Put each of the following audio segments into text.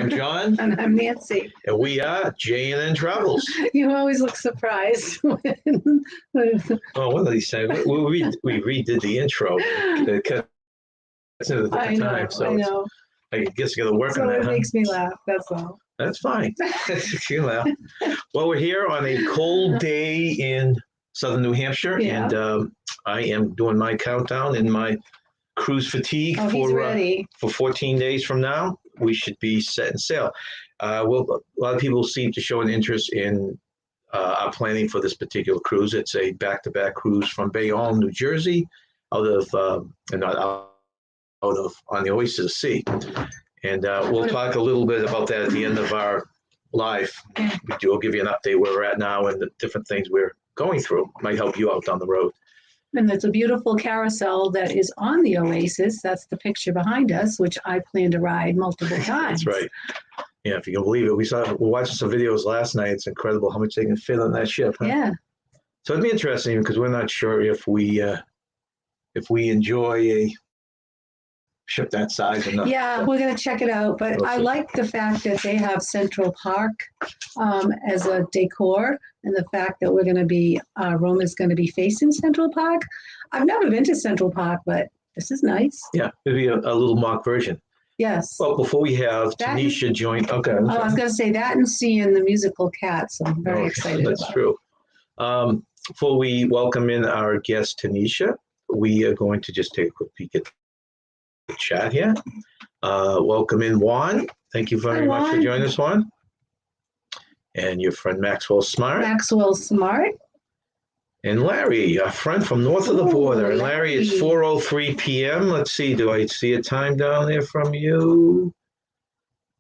I'm John. And I'm Nancy. And we are J&N Travels. You always look surprised. Oh, one of these times. We redid the intro. I know. I guess you got to work on that. It makes me laugh. That's all. That's fine. You laugh. Well, we're here on a cold day in southern New Hampshire, and I am doing my countdown in my cruise fatigue for 14 days from now. We should be set and sail. Well, a lot of people seem to show an interest in our planning for this particular cruise. It's a back-to-back cruise from Bayonne, New Jersey, on the Oyster Sea. And we'll talk a little bit about that at the end of our live. We'll give you an update where we're at now and the different things we're going through. Might help you out down the road. And there's a beautiful carousel that is on the Oasis. That's the picture behind us, which I plan to ride multiple times. That's right. Yeah, if you can believe it. We're watching some videos last night. It's incredible how much they can fit on that ship. Huh? Yeah. So it'd be interesting because we're not sure if we enjoy a ship that size or not. Yeah, we're going to check it out. But I like the fact that they have Central Park as a decor, and the fact that we're going to be, Rome is going to be facing Central Park. I've never been to Central Park, but this is nice. Yeah, maybe a little mock version. Yes. Well, before we have Tanisha join. Okay. I was going to say that and seeing the musical Cats. I'm very excited That's true. Before we welcome in our guest, Tanisha, we are going to just take a quick peek at the chat here. Welcome in Juan. Thank you very much for joining us, Juan. And your friend Maxwell Smart. And Larry, a friend from north of the border. And Larry, it's 4:03 p.m. Let's see, do I see a time down there from you?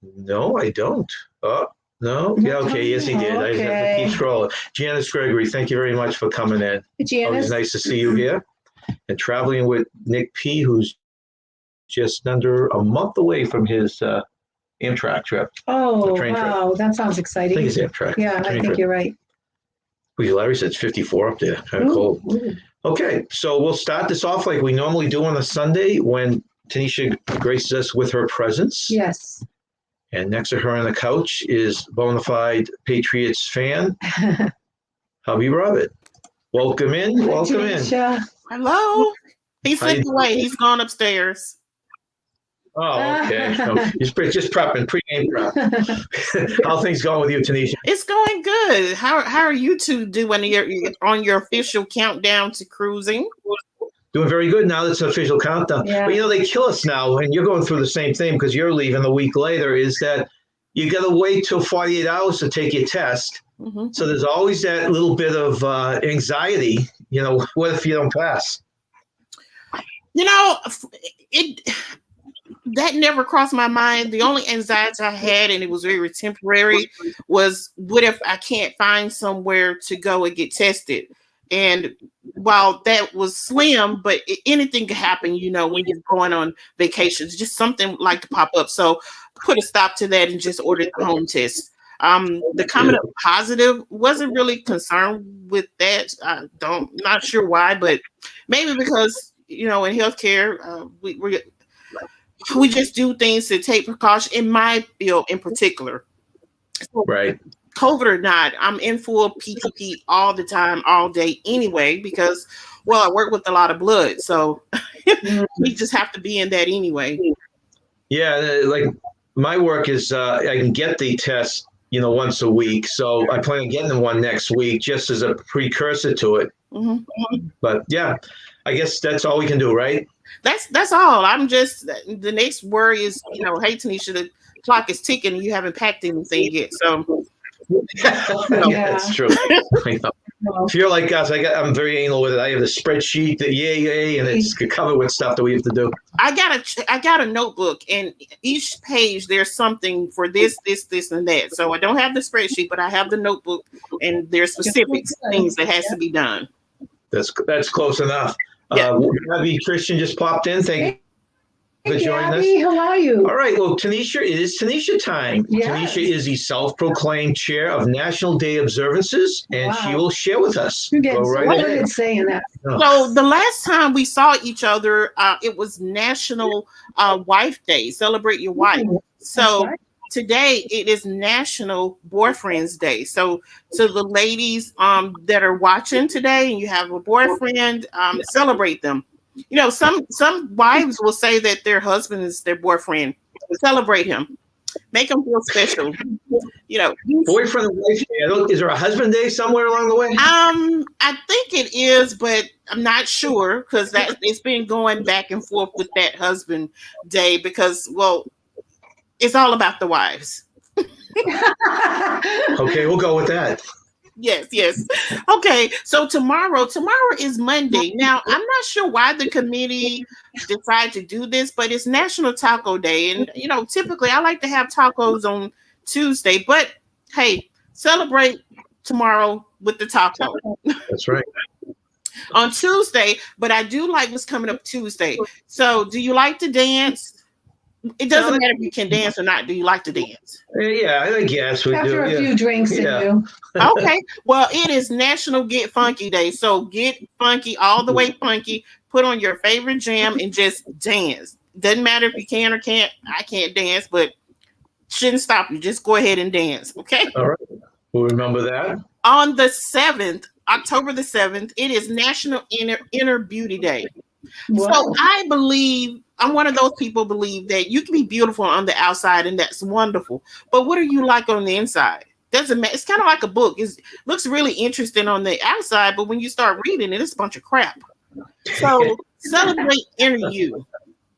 No, I don't. Oh, no? Yeah, okay, yes, he did. I just have to keep scrolling. Janice Gregory, thank you very much for coming in. Janice. Always nice to see you here. And traveling with Nick P., who's just under a month away from his Amtrak trip. Oh, wow. That sounds exciting. I think it's Amtrak. Yeah, I think you're right. Larry said it's 54 up there. Kind of cold. Ooh. Okay, so we'll start this off like we normally do on a Sunday when Tanisha graces us with her presence. Yes. And next to her on the couch is bona fide Patriots fan, hubby Robert. Welcome in. Welcome in. Hello. He's slipped away. He's gone upstairs. Oh, okay. He's just prepping, pre-game prep. How things going with you, Tanisha? It's going good. How are you two doing on your official countdown to cruising? Doing very good now. That's an official countdown. Yeah. But they kill us now, and you're going through the same thing because you're leaving a week later, is that you got to wait till 48 hours to take your test. Mm-hmm. So there's always that little bit of anxiety. What if you don't pass? That never crossed my mind. The only anxiety I had, and it was very temporary, was what if I can't find somewhere to go and get tested? And while that was slim, but anything could happen, when you're going on vacations, just something like to pop up. So put a stop to that and just ordered the home test. The coming up positive, wasn't really concerned with that. Not sure why, but maybe because, in healthcare, we just do things to take precaution in my field in particular. So, right. COVID or not, I'm in full PPE all the time, all day anyway, because, I work with a lot of blood. So we just have to be in that anyway. Yeah. Like my work is I can get the test, once a week. So I plan on getting one next week just as a precursor to it. Mm-hmm. But yeah, I guess that's all we can do, right? That's all. I'm just, the next worry is, hey, Tanisha, the clock is ticking and you haven't packed anything yet. So yeah, that's true. If you're like us, I'm very anal with it. I have the spreadsheet, and it's covered with stuff that we have to do. I got a notebook, and each page there's something for this, and that. So I don't have the spreadsheet, but I have the notebook, and there's specific things that has to be done. That's close enough. Yeah. Abby Christian just popped in. Thank you for joining us. How are you? All right. Well, Tanisha, it is Tanisha time. Yes. Tanisha is the self-proclaimed chair of National Day Observances, and she will share with us. What did it say in that? So the last time we saw each other, it was National Wife Day. Celebrate your wife. So today it is National Boyfriend's Day. So to the ladies that are watching today and you have a boyfriend, celebrate them. You know, some wives will say that their husband is their boyfriend. Celebrate him. Make them feel special. You know, boyfriend and wife day. Is there a husband day somewhere along the way? I think it is, but I'm not sure because that it's been going back and forth with that husband day because, well, it's all about the wives. Okay, we'll go with that. Yes. Okay, so tomorrow is Monday. Now, I'm not sure why the committee decided to do this, but it's National Taco Day. And, you know, typically I like to have tacos on Tuesday, but hey, celebrate tomorrow with the taco. That's right. On Tuesday, but I do like what's coming up Tuesday. So do you like to dance? It doesn't matter if you can dance or not. Do you like to dance? Yeah, I guess we do. After a few drinks in you. Okay. Well, it is National Get Funky Day. So get funky, all the way funky. Put on your favorite jam and just dance. Doesn't matter if you can or can't. I can't dance, but shouldn't stop you. Just go ahead and dance. Okay. All right. We'll remember that. On the 7th, October the 7th, it is National Inner Beauty Day. Wow. So I believe I'm one of those people believe that you can be beautiful on the outside and that's wonderful. But what are you like on the inside? Doesn't matter. It's kind of like a book. It looks really interesting on the outside, but when you start reading it, it's a bunch of crap. So celebrate inner you,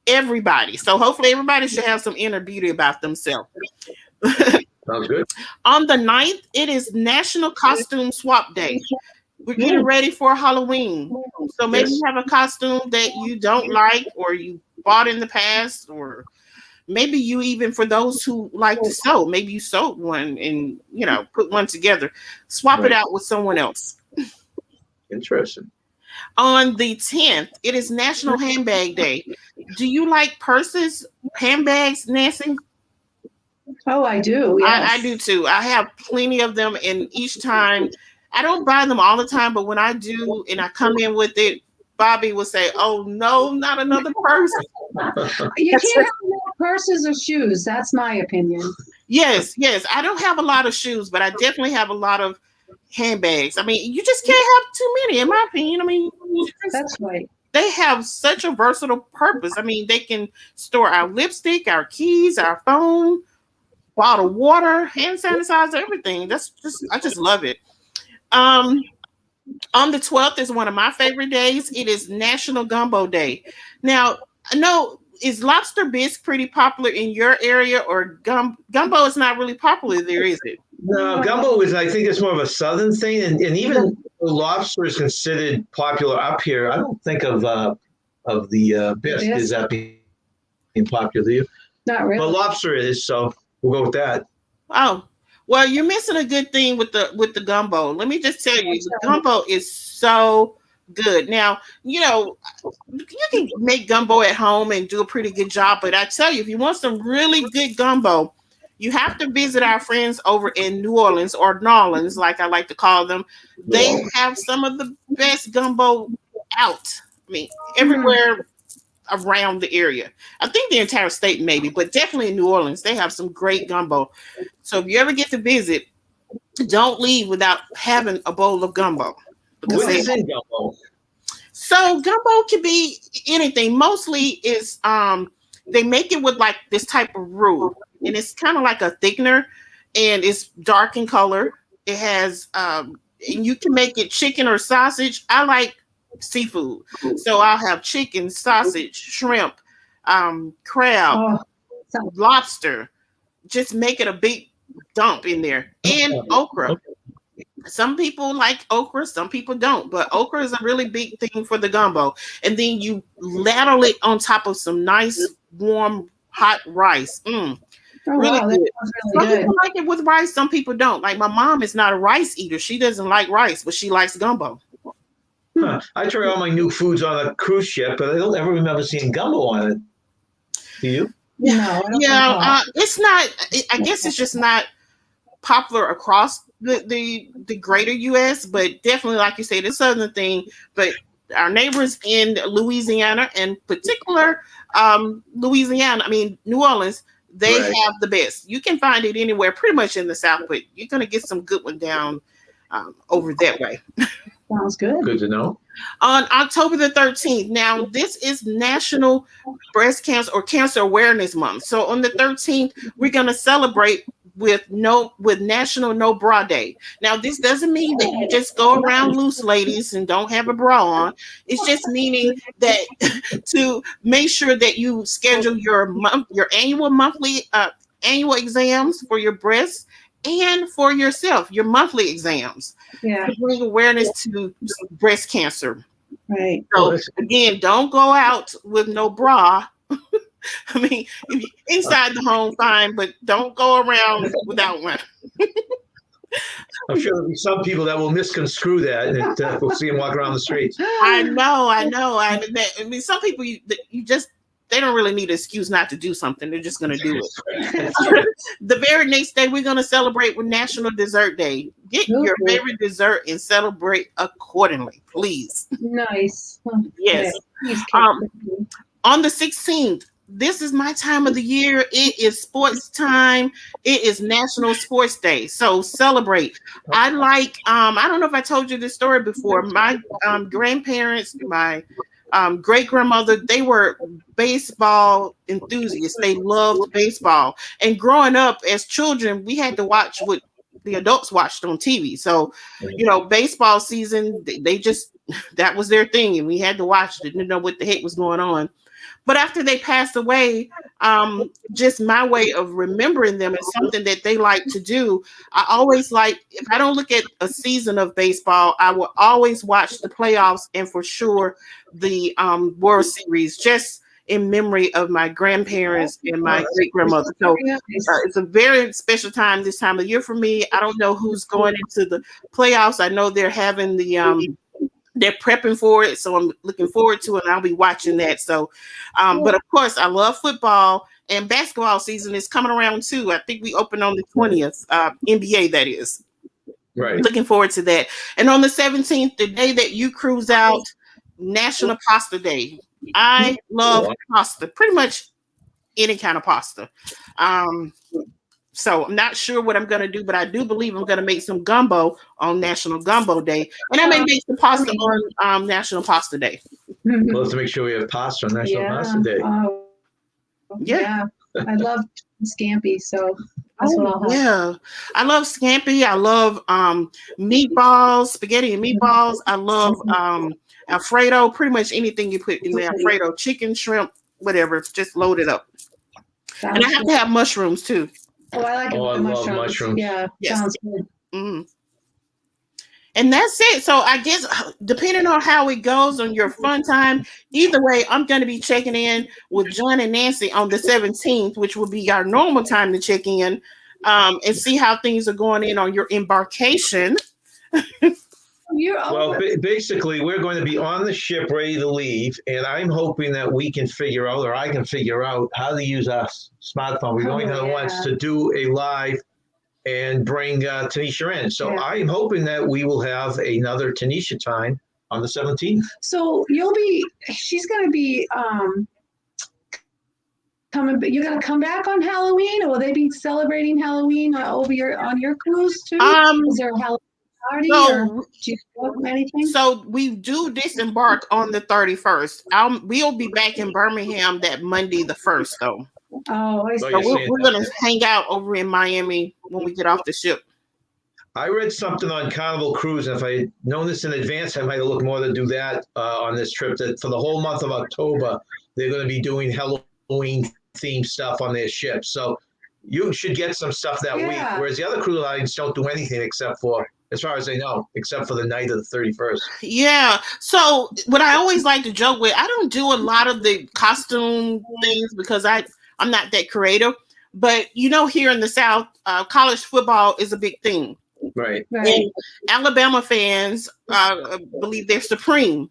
everybody. So hopefully everybody should have some inner beauty about themselves. Sounds good. On the 9th, it is National Costume Swap Day. We're getting ready for Halloween. So maybe you have a costume that you don't like or you bought in the past, or maybe you even, for those who like to sew, maybe you sewed one and, you know, put one together. Swap it out with someone else. Interesting. On the 10th, it is National Handbag Day. Do you like purses, handbags, Nancy? Oh, I do. Yes. I do too. I have plenty of them, and each time, I don't buy them all the time, but when I do and I come in with it, Bobby will say, "Oh no, not another purse." You can't have more purses or shoes. That's my opinion. Yes. I don't have a lot of shoes, but I definitely have a lot of handbags. I mean, you just can't have too many, in my opinion. I mean, that's right. They have such a versatile purpose. I mean, they can store our lipstick, our keys, our phone, bottled water, hand sanitizer, everything. I just love it. On the 12th is one of my favorite days. It is National Gumbo Day. Now, I know, is lobster bisque pretty popular in your area, or gumbo is not really popular there, is it? No, gumbo is, I think it's more of a southern thing, and even lobster is considered popular up here. I don't think of the bisque as that being popular, do you? Not really. But lobster is, so we'll go with that. Oh. Well, you're missing a good thing with the gumbo. Let me just tell you, the gumbo is so good. Now, you know, you can make gumbo at home and do a pretty good job, but I tell you, if you want some really good gumbo, you have to visit our friends over in New Orleans, or N'Orleans, like I like to call them. They have some of the best gumbo out. I mean, everywhere around the area. I think the entire state maybe, but definitely in New Orleans, they have some great gumbo. So if you ever get to visit, don't leave without having a bowl of gumbo. What is in gumbo? So gumbo can be anything. Mostly is they make it with like this type of roux, and it's kind of like a thickener, and it's dark in color. It has and you can make it chicken or sausage. I like seafood, so I'll have chicken, sausage, shrimp, crab, lobster. Just make it a big dump in there, and okra. Some people like okra, some people don't, but okra is a really big thing for the gumbo. And then you ladle it on top of some nice warm hot rice. Really good. Some people like it with rice, some people don't. Like my mom is not a rice eater. She doesn't like rice, but she likes gumbo. I try all my new foods on a cruise ship, but I don't ever remember seeing gumbo on it. Do you? No. It's not. I guess it's just not popular across the greater U.S., but definitely, like you say, the southern thing. But our neighbors in Louisiana, and particular New Orleans, They Right. have the best. You can find it anywhere, pretty much in the South, but you're going to get some good one down over that way. Sounds good. Good to know. On October the 13th, now this is National Breast Cancer or Cancer Awareness Month. So on the 13th, we're going to celebrate with National No Bra Day. Now this doesn't mean that you just go around loose, ladies, and don't have a bra on. It's just meaning that to make sure that you schedule your annual exams for your breasts and for yourself, your monthly exams. Yeah. To bring awareness to breast cancer. Right. So again, don't go out with no bra. I mean, if you, inside the home, fine, but don't go around without one. I'm sure there'll be some people that will misconstrue that, and we'll see them walk around the streets. I know. I mean, some people you just they don't really need an excuse not to do something. They're just going to do it. The very next day, we're going to celebrate with National Dessert Day. Get your favorite dessert and celebrate accordingly, please. Nice. Yes. On the 16th, this is my time of the year. It is sports time. It is National Sports Day. So celebrate. I don't know if I told you this story before. My grandparents, my great grandmother, they were baseball enthusiasts. They loved baseball. And growing up as children, we had to watch what the adults watched on TV. So, baseball season, they just, that was their thing. And we had to watch it. Didn't know what the heck was going on. But after they passed away, just my way of remembering them is something that they like to do. I always if I don't look at a season of baseball, I will always watch the playoffs and for sure the World Series, just in memory of my grandparents and my great grandmother. So it's a very special time this time of year for me. I don't know who's going into the playoffs. I know they're having they're prepping for it, so I'm looking forward to it, and I'll be watching that. So, but of course, I love football, and basketball season is coming around too. I think we open on the 20th, NBA, that is. Right. Looking forward to that. And on the 17th, the day that you cruise out, National Pasta Day. I love pasta, pretty much any kind of pasta. So I'm not sure what I'm going to do, but I do believe I'm going to make some gumbo on National Gumbo Day. And I may make some pasta on National Pasta Day. We'll have to make sure we have pasta on National Pasta Day. Yeah. I love scampi, so that's what I'll have. Yeah. I love scampi. I love meatballs, spaghetti and meatballs. I love Alfredo, pretty much anything you put in there. Alfredo, chicken, shrimp, whatever, just load it up. And I have to have mushrooms too. Oh, I like I love mushrooms. Yeah, yes. Sounds good. Mm-hmm. And that's it. So I guess depending on how it goes on your fun time, either way, I'm going to be checking in with John and Nancy on the 17th, which will be our normal time to check in and see how things are going in on your embarkation. Well, basically, we're going to be on the ship ready to leave, and I'm hoping that we can figure out, or I can figure out, how to use our smartphone. We're going to once to do a live and bring Tanisha in. So I'm hoping that we will have another Tanisha Time on the 17th. So she's going to be coming, but you're going to come back on Halloween, or will they be celebrating Halloween on your cruise too? Is there a Halloween party or do you do anything? So we do disembark on the 31st. We'll be back in Birmingham that Monday the 1st though. Oh, I see. So we're going to hang out over in Miami when we get off the ship. I read something on Carnival Cruise, and if I had known this in advance, I might have looked more to do that on this trip, that for the whole month of October, they're going to be doing Halloween-themed stuff on their ship. So you should get some stuff that week, whereas the other cruise lines don't do anything except for, as far as I know, except for the night of the 31st. Yeah. So what I always like to joke with, I don't do a lot of the costume things because I'm not that creative. But, here in the South, college football is a big thing. Right. And Alabama fans believe they're supreme.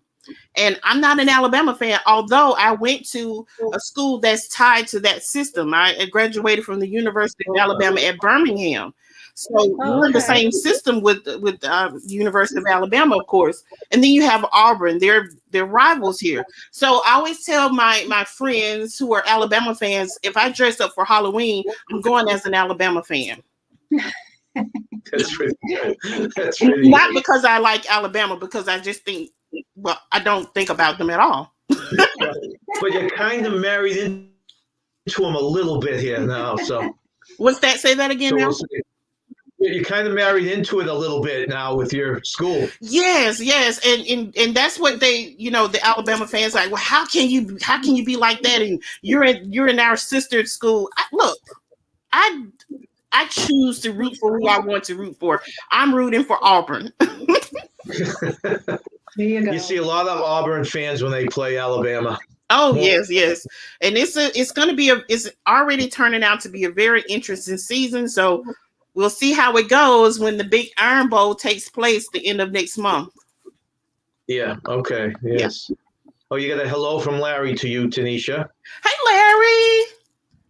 And I'm not an Alabama fan, although I went to a school that's tied to that system. I graduated from the University of Alabama at Birmingham. So we're in the same system with University of Alabama, of course. And then you have Auburn. They're rivals here. So I always tell my friends who are Alabama fans, if I dress up for Halloween, I'm going as an Alabama fan. That's really good. That's really Not because I like Alabama, because I just think, well, I don't think about them at all. But you're kind of married into them a little bit here now. So what's that? Say that again now. You're kind of married into it a little bit now with your school. Yes, and that's what they, the Alabama fans like. Well, how can you be like that? And you're in our sister school. I choose to root for who I want to root for. I'm rooting for Auburn. There you go. You see a lot of Auburn fans when they play Alabama. Oh, yes. And it's already turning out to be a very interesting season. So we'll see how it goes when the Big Iron Bowl takes place the end of next month. Yeah. Okay. Yes. Yeah. Oh, you got a hello from Larry to you, Tanisha. Hey, Larry.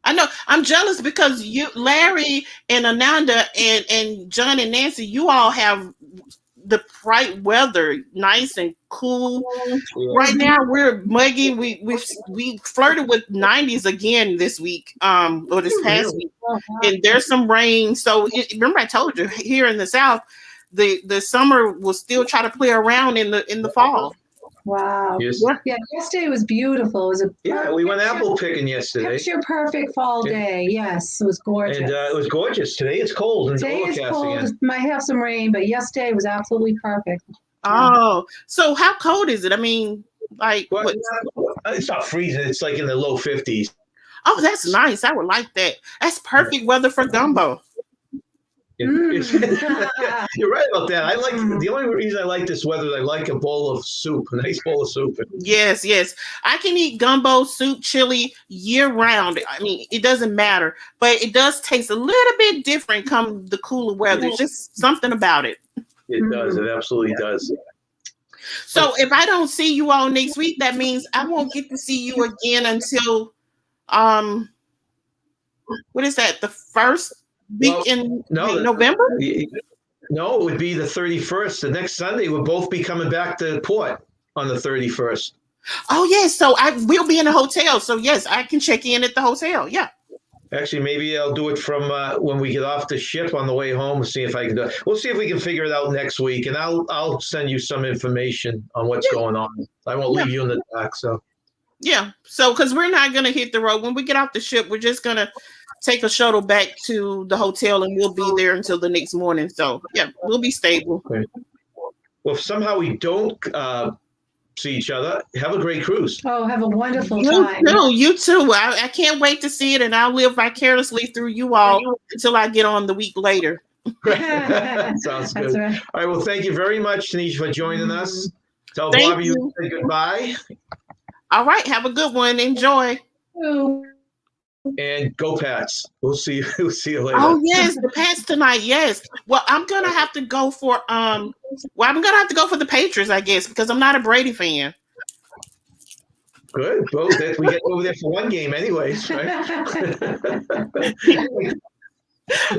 I know I'm jealous because you, Larry and Ananda and John and Nancy, you all have the bright weather, nice and cool. Yeah. Right now we're muggy. We flirted with 90s again this week, or this past week, and there's some rain. So remember I told you here in the South, the summer will still try to play around in the fall. Wow. Yes. Yeah, yesterday was beautiful. It was we went apple picking yesterday. Picture perfect fall day. Yes, it was gorgeous. And it was gorgeous. Today it's cold. And today is cold. Again. Might have some rain, but yesterday was absolutely perfect. Oh, so how cold is it? I mean, like it's not freezing. It's like in the low 50s. Oh, that's nice. I would like that. That's perfect weather for gumbo. You're right about that. I like the only reason I like this weather is I like a bowl of soup, a nice bowl of soup. Yes. I can eat gumbo, soup, chili year round. I mean, it doesn't matter, but it does taste a little bit different come the cooler weather. Just something about it. It does. It absolutely does. So if I don't see you all next week, that means I won't get to see you again until what is that? The first week in November? No, it would be the 31st. The next Sunday, we'll both be coming back to port on the 31st. Oh, yes. So we'll be in a hotel. So, yes, I can check in at the hotel. Yeah. Actually, maybe I'll do it from when we get off the ship on the way home and see if I can do it. We'll see if we can figure it out next week, and I'll send you some information on what's going on. I won't leave you in the dark. So. Yeah. So, because we're not going to hit the road. When we get off the ship, we're just going to take a shuttle back to the hotel, and we'll be there until the next morning. So, yeah, we'll be stable. Okay. Well, if somehow we don't see each other, have a great cruise. Oh, have a wonderful time. You too. I can't wait to see it, and I'll live vicariously through you all until I get on the week later. Sounds good. Right. All right. Well, thank you very much, Tanisha, for joining us. Tell Bobby you say goodbye. All right. Have a good one. Enjoy. And go Pats. We'll see you later. Oh yes, the Pats tonight. Yes. Well, I'm gonna have to go for the Patriots, I guess, because I'm not a Brady fan. Good. Well, we get over there for one game anyways, right?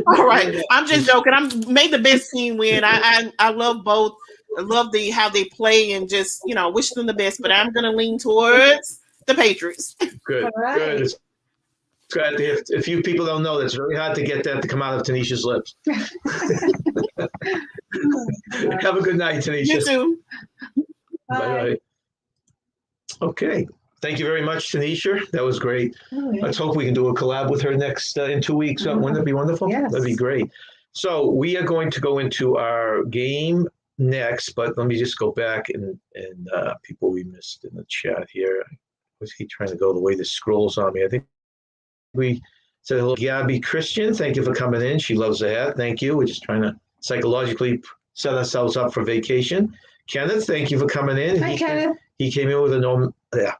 All right. I'm just joking. May the best team win. I love both. I love how they play and just, wish them the best, but I'm gonna lean towards the Patriots. Good. Right. Good. If a few people don't know, that's very hard to get that to come out of Tanisha's lips. Have a good night, Tanisha. You too. Bye. Okay. Thank you very much, Tanisha. That was great. Oh, yeah. Let's hope we can do a collab with her next in 2 weeks. Wouldn't that be wonderful? Yes. That'd be great. So we are going to go into our game next, but let me just go back and people we missed in the chat here. Was he trying to go the way this scrolls on me? I think we said hello, Gabby Christian. Thank you for coming in. She loves the hat. Thank you. We're just trying to psychologically set ourselves up for vacation. Kenneth, thank you for coming in. Hi, Kenneth. He came in with a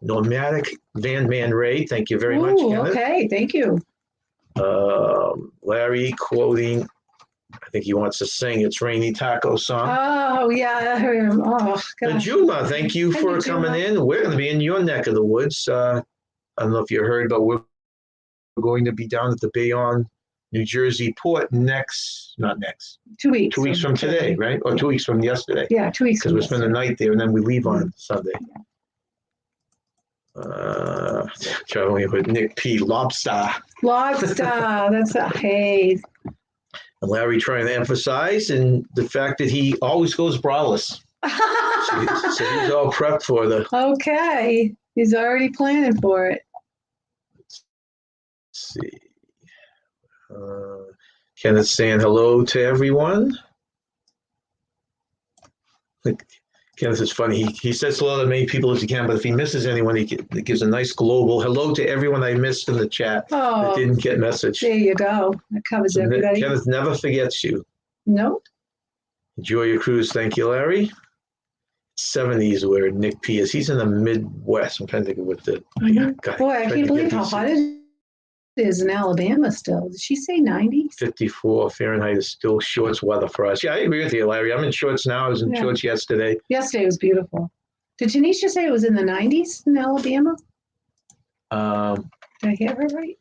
nomadic Van Man Ray. Thank you very much, Kenneth. Okay, thank you. Larry quoting, I think he wants to sing It's Rainy Taco song. Oh, yeah. Oh, God. Juma, thank you for coming in. We're going to be in your neck of the woods. I don't know if you heard, but we're going to be down at the Bayonne New Jersey port not next, 2 weeks. 2 weeks from today, right? Or 2 weeks from yesterday. Yeah, 2 weeks. Because we spend the night there and then we leave on Sunday. Traveling with Nick P. Lobster. Lobster. That's a hey. And Larry trying to emphasize and the fact that he always goes braless. So he's all prepped for the. Okay, he's already planning for it. Let's see. Kenneth saying hello to everyone. Kenneth is funny. He says hello to as many people as he can, but if he misses anyone, he gives a nice global hello to everyone I missed in the chat that didn't get messaged. There you go. That covers everybody. Kenneth never forgets you. Nope. Enjoy your cruise. Thank you, Larry. 70s where Nick P is. He's in the Midwest. I'm trying to think of what the. God, boy, I can't believe how hot it is in Alabama still. Did she say 90? 54 Fahrenheit is still shorts weather for us. Yeah, I agree with you, Larry. I'm in shorts now. I was in shorts yesterday. Yesterday was beautiful. Did Tanisha say it was in the 90s in Alabama? Did I hear her right?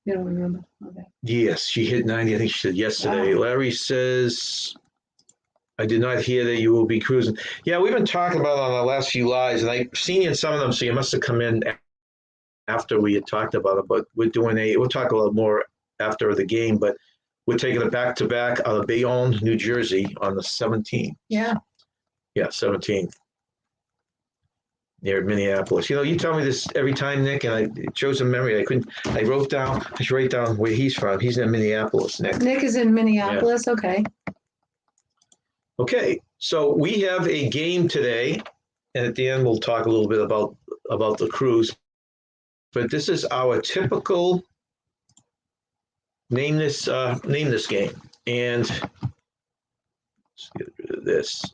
You don't remember? Okay. Yes, she hit 90. I think she said yesterday. Wow. Larry says, I did not hear that you will be cruising. Yeah, we've been talking about it on our last few lives, and I've seen you in some of them, so you must have come in after we had talked about it. But we'll talk a little more after the game, but we're taking it back-to-back out of Bayonne, New Jersey on the 17th. Yeah. Yeah, 17th. Near Minneapolis. You know, you tell me this every time, Nick, and it shows a memory. I wrote down where he's from. He's in Minneapolis, Nick. Nick is in Minneapolis, yeah. Okay. Okay, so we have a game today, and at the end we'll talk a little bit about the cruise. But this is our typical name this game. And let's get rid of this.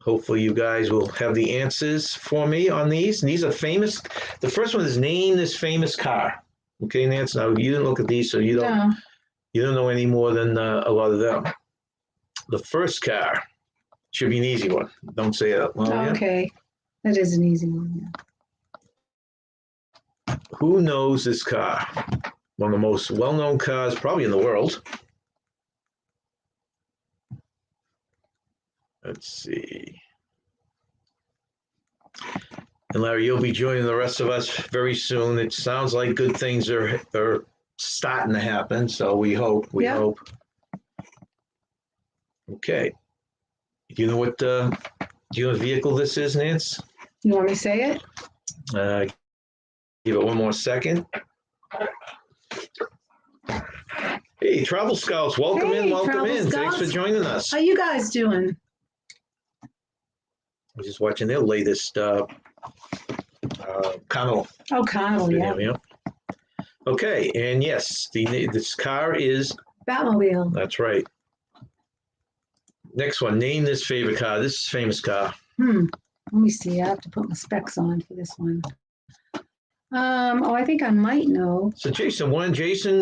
Hopefully you guys will have the answers for me on these. And these are famous. The first one is name this famous car. Okay, Nance. Now you didn't look at these, so you don't know any more than a lot of them. The first car should be an easy one. Don't say it out loud. Okay, that is an easy one. Yeah. Who knows this car? One of the most well-known cars probably in the world. Let's see. And Larry, you'll be joining the rest of us very soon. It sounds like good things are starting to happen, so we hope. We hope. Okay. Do you know what vehicle this is, Nance? You want me to say it? Give it one more second. Hey, Travel Scouts, welcome in. Thanks for joining us. How you guys doing? I was just watching their latest Carnival. Oh, Carnival, yeah. Okay, and yes, this car is Batmobile. That's right. Next one, name this favorite car. This is a famous car. Let me see. I have to put my specs on for this one. I think I might know. So Jason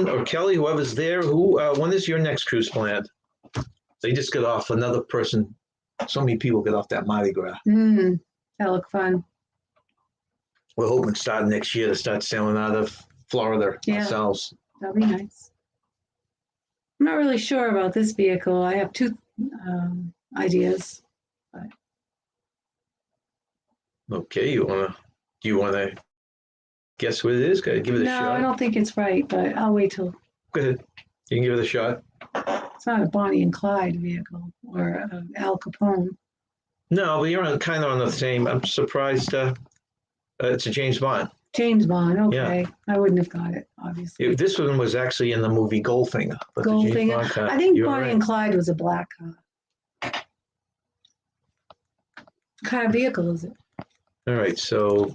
or Kelly, whoever's there, when is your next cruise planned? They just got off another person. So many people get off that Mardi Gras. That look fun. We're hoping starting next year to start sailing out of Florida ourselves. That'll be nice. I'm not really sure about this vehicle. I have two ideas. But... Okay, do you want to guess what it is? Can I give it a shot? No, I don't think it's right, but I'll wait till. Go ahead. You can give it a shot. It's not a Bonnie and Clyde vehicle or Al Capone. No, but you're kind of on the same. I'm surprised. It's a James Bond. James Bond, okay. Yeah. I wouldn't have got it, obviously. This one was actually in the movie Goldfinger. Goldfinger. I think Bonnie and Clyde was a black car. What kind of vehicle is it? All right, so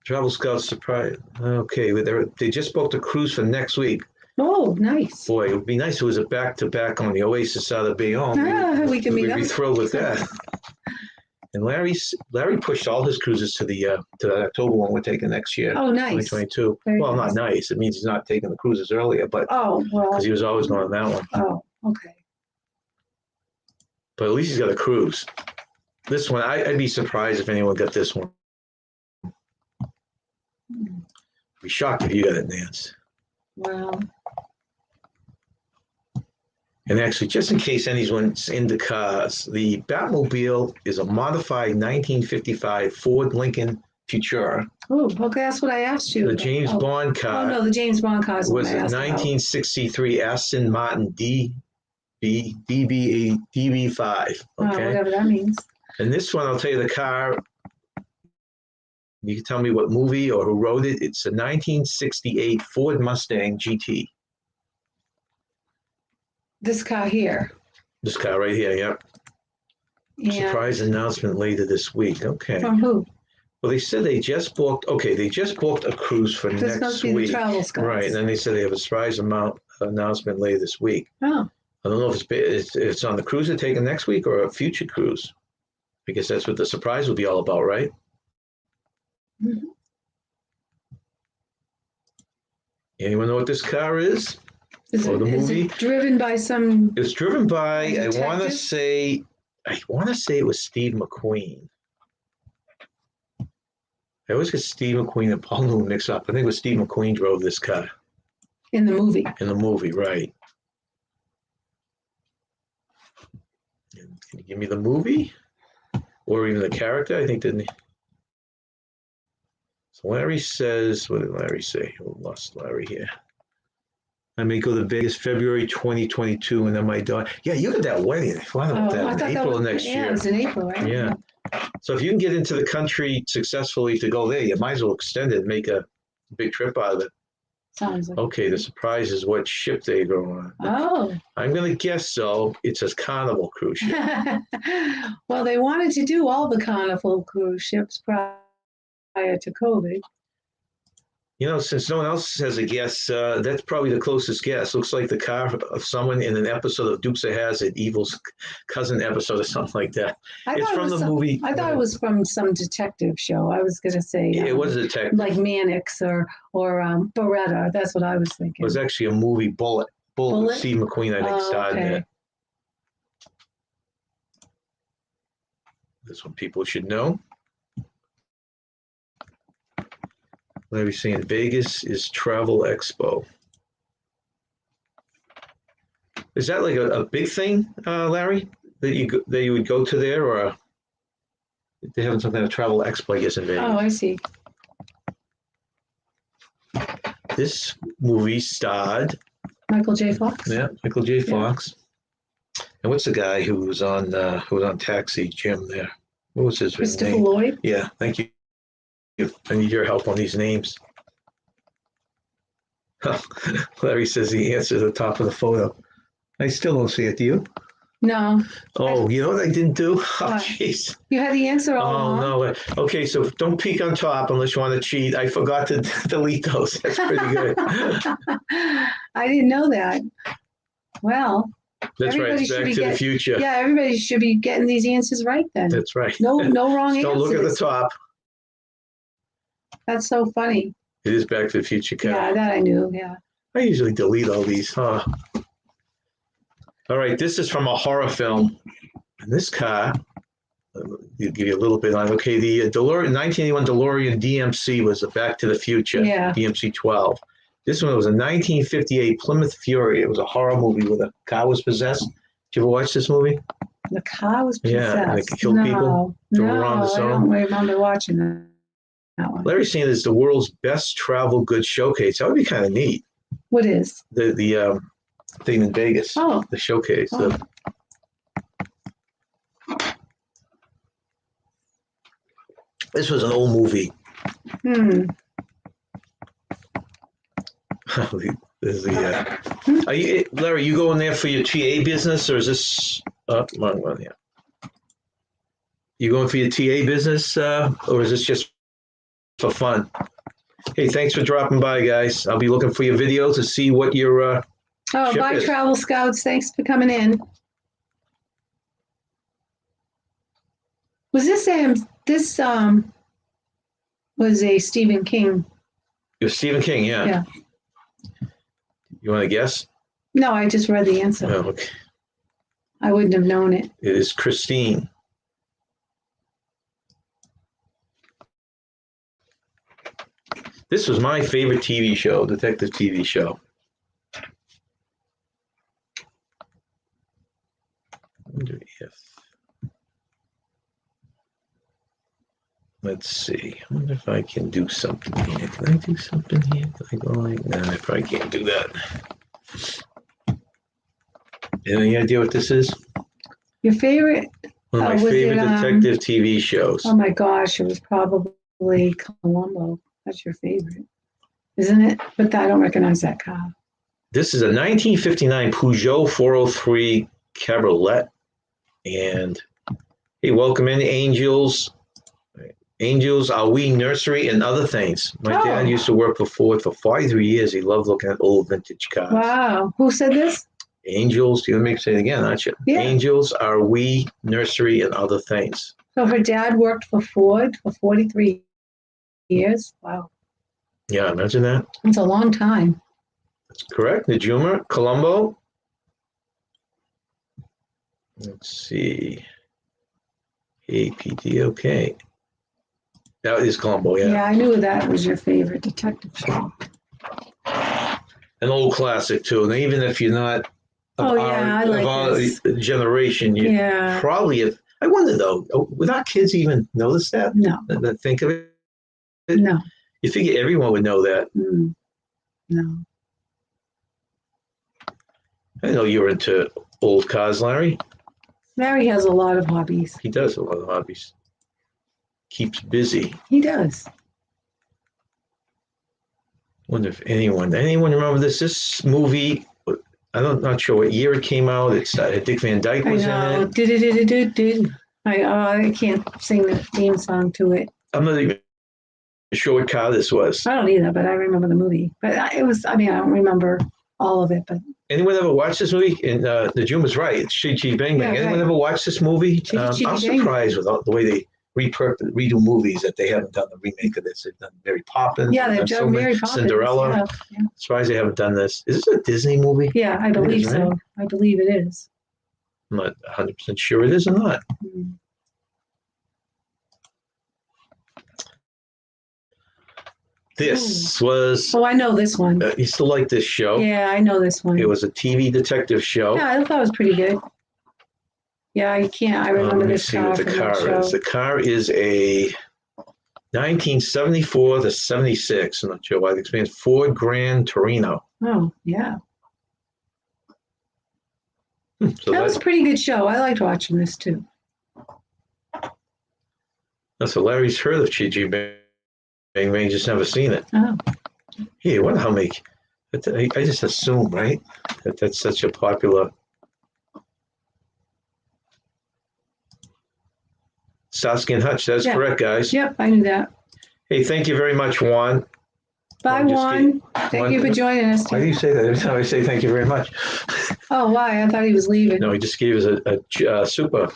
Travel Scouts surprise. Okay, they just booked a cruise for next week. Oh, nice. Boy, it would be nice if it was a back-to-back on the Oasis out of Bayonne. We can meet up. We'd be thrilled with that. And Larry pushed all his cruises to the October one we're taking next year. Oh, nice. 2022. Very well, nice. Not nice. It means he's not taking the cruises earlier, but because he was always going on that one. Oh, okay. But at least he's got a cruise. This one, I'd be surprised if anyone got this one. Be shocked if you got it, Nance. Wow. And actually, just in case anyone's into cars, the Batmobile is a modified 1955 Ford Lincoln Futura. Oh, okay, that's what I asked you. The James Bond Oh car no, the James Bond car is what was I a asked about. 1963 Aston Martin DB5. Oh, Okay. whatever that means. And this one, I'll tell you the car. You can tell me what movie or who wrote it. It's a 1968 Ford Mustang GT. This car here. This car right here, yep. And Surprise announcement later this week. Okay. from who? Well, they said they just booked. Okay, they just booked a cruise for This must next be the week. travel scouts. Right, and then they said they have a surprise announcement later this week. Oh. I don't know if it's on the cruise they're taking next week or a future cruise. I guess that's what the surprise will be all about, right? Mm-hmm. Anyone know what this car is? Is Or the movie? it driven by some? It's driven by, I detective? want to say it was Steve McQueen. I always get Steve McQueen and Paul Newman mixed up. I think it was Steve McQueen drove this car. In the movie. In the movie, right. Can you give me the movie? Or even the character? I think didn't. So Larry says, what did Larry say? Oh, lost Larry here. I may go to Vegas February 2022, and then my daughter. Yeah, you got that wedding. I thought that in April of next year. Yeah, it was in April, right? Yeah. So if you can get into the country successfully to go there, you might as well extend it and make a big trip out of it. Sounds like. Okay, the surprise is what ship they go on. Oh. I'm going to guess so. It's a Carnival cruise ship. Well, they wanted to do all the Carnival cruise ships prior to COVID. You know, since no one else has a guess, that's probably the closest guess. Looks like the car of someone in an episode of Dukes of Hazzard, Evil's cousin episode or something like that. It's from the movie. I thought it was from some detective show. I was going to say. It was a detective. Like Mannix or Beretta. That's what I was thinking. It was actually a movie, Bullet with Steve McQueen, I think, starred in it. This one people should know. Larry saying Vegas is Travel Expo. Is that like a big thing, Larry, that you would go to there, or they have some kind of travel expo, I guess, in Vegas? Oh, I see. This movie starred Michael J. Fox. Yeah, Michael J. Fox. Yeah. And what's the guy who was on Taxi, Jim? There, what was his Christopher name? Lloyd. Yeah, thank you. I need your help on these names. Larry says he answered the top of the photo. I still don't see it. Do you? No. Oh, you know what I didn't do? Oh, jeez. You had the answer all along. No. Okay, so don't peek on top unless you want to cheat. I forgot to delete those. That's pretty good. I didn't know that. Well. That's right. It's Back to the Future. Yeah, everybody should be getting these answers right then. That's right. No wrong answers. Don't look at the top. That's so funny. It is Back to the Future. Yeah, that I knew. Yeah. I usually delete all these, huh? All right, this is from a horror film. And this car, I'll give you a little bit on. Okay, the 1981 DeLorean DMC was a Back to the Future. Yeah. DMC 12. This one was a 1958 Plymouth Fury. It was a horror movie where the car was possessed. Did you ever watch this movie? The car was possessed. Yeah, and they killed people. Drove around the zone. I don't remember watching that one. Larry's saying it's the world's best travel goods showcase. That would be kind of neat. What is? The thing in Vegas. Oh. The showcase. Oh. This was an old movie. This is are you, Larry, you going there for your TA business, or is this wrong one? Yeah. You going for your TA business, or is this just for fun? Hey, thanks for dropping by, guys. I'll be looking for your video to see what your bye, is. Travel Scouts. Thanks for coming in. Was this was a Stephen King? It was Stephen King, yeah. Yeah. You want to guess? No, I just read the answer. Oh, okay. I wouldn't have known it. It is Christine. This was my favorite TV show, detective TV show. I wonder if, let's see. I wonder if I can do something here. Can I do something here? Can I go like, nah, I probably can't do that. Any idea what this is? Your favorite? One of my favorite detective TV shows. Oh my gosh, it was probably Columbo. That's your favorite, isn't it? But I don't recognize that car. This is a 1959 Peugeot 403 Cabriolet. And hey, welcome in, Angels. Angels Are We Nursery and Other Things. My dad used to work for Ford for 43 years. He loved looking at old vintage cars. Wow. Who said this? Angels, you're going to say it again, aren't you? Yeah. Angels Are We Nursery and Other Things. So her dad worked for Ford for 43 years. Wow. Yeah, imagine that. That's a long time. That's correct. Najuma, Colombo. Let's see. APD, okay. That is Colombo, yeah. Yeah, I knew that was your favorite detective show. An old classic, too. And even if you're not of our generation, you probably have. I wonder, though, would our kids even notice that? No. Think of it? No. You figure everyone would know that. No. I know you're into old cars, Larry. Larry has a lot of hobbies. He does a lot of hobbies. Keeps busy. He does. Wonder if anyone remember this? This movie, I'm not sure what year it came out. It's Dick Van Dyke was in it. I can't sing the theme song to it. I'm not even sure what car this was. I don't either, but I remember the movie. But it was, I don't remember all of it. But anyone ever watched this movie? And the June was right. It's Chi Chi Bang Bang. Anyone ever watched this movie? I'm surprised with the way they redo movies that they haven't done the remake of this. They've done Mary Poppins. Yeah, they've done Mary Poppins. Cinderella. Yeah. Surprised they haven't done this. Is this a Disney movie? Yeah, I believe so. Right? I believe it is. I'm not 100% sure it is or not. This was... Oh, I know this one. You still like this show? Yeah, I know this one. It was a TV detective show. Yeah, I thought it was pretty good. Yeah, I remember this car. Let me see what the car is. The car is a 1974 to 76. I'm not sure why. It explains Ford Grand Torino. Oh, yeah. So that was a pretty good show. I liked watching this too. So Larry's heard of Chi Chi Bang Bang, just never seen it. Oh. Hey, what how many? I just assume, right, that that's such a popular. Starsky and Hutch, that's correct, guys. Yep, I knew that. Hey, thank you very much, Juan. Bye, Juan. Thank you for joining us. Why do you say that every time I say thank you very much? Oh, why? I thought he was leaving. No, he just gave us a super.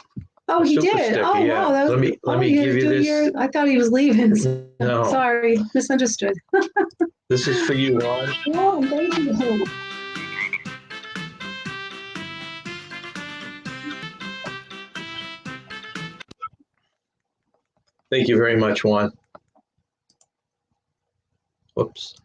Oh, he did? Sticker, oh, yeah. Wow. That was, let me give you this. I thought he was leaving. No. Sorry, misunderstood. This is for you, Juan. Oh, thank you. Thank you very much, Juan. Whoops.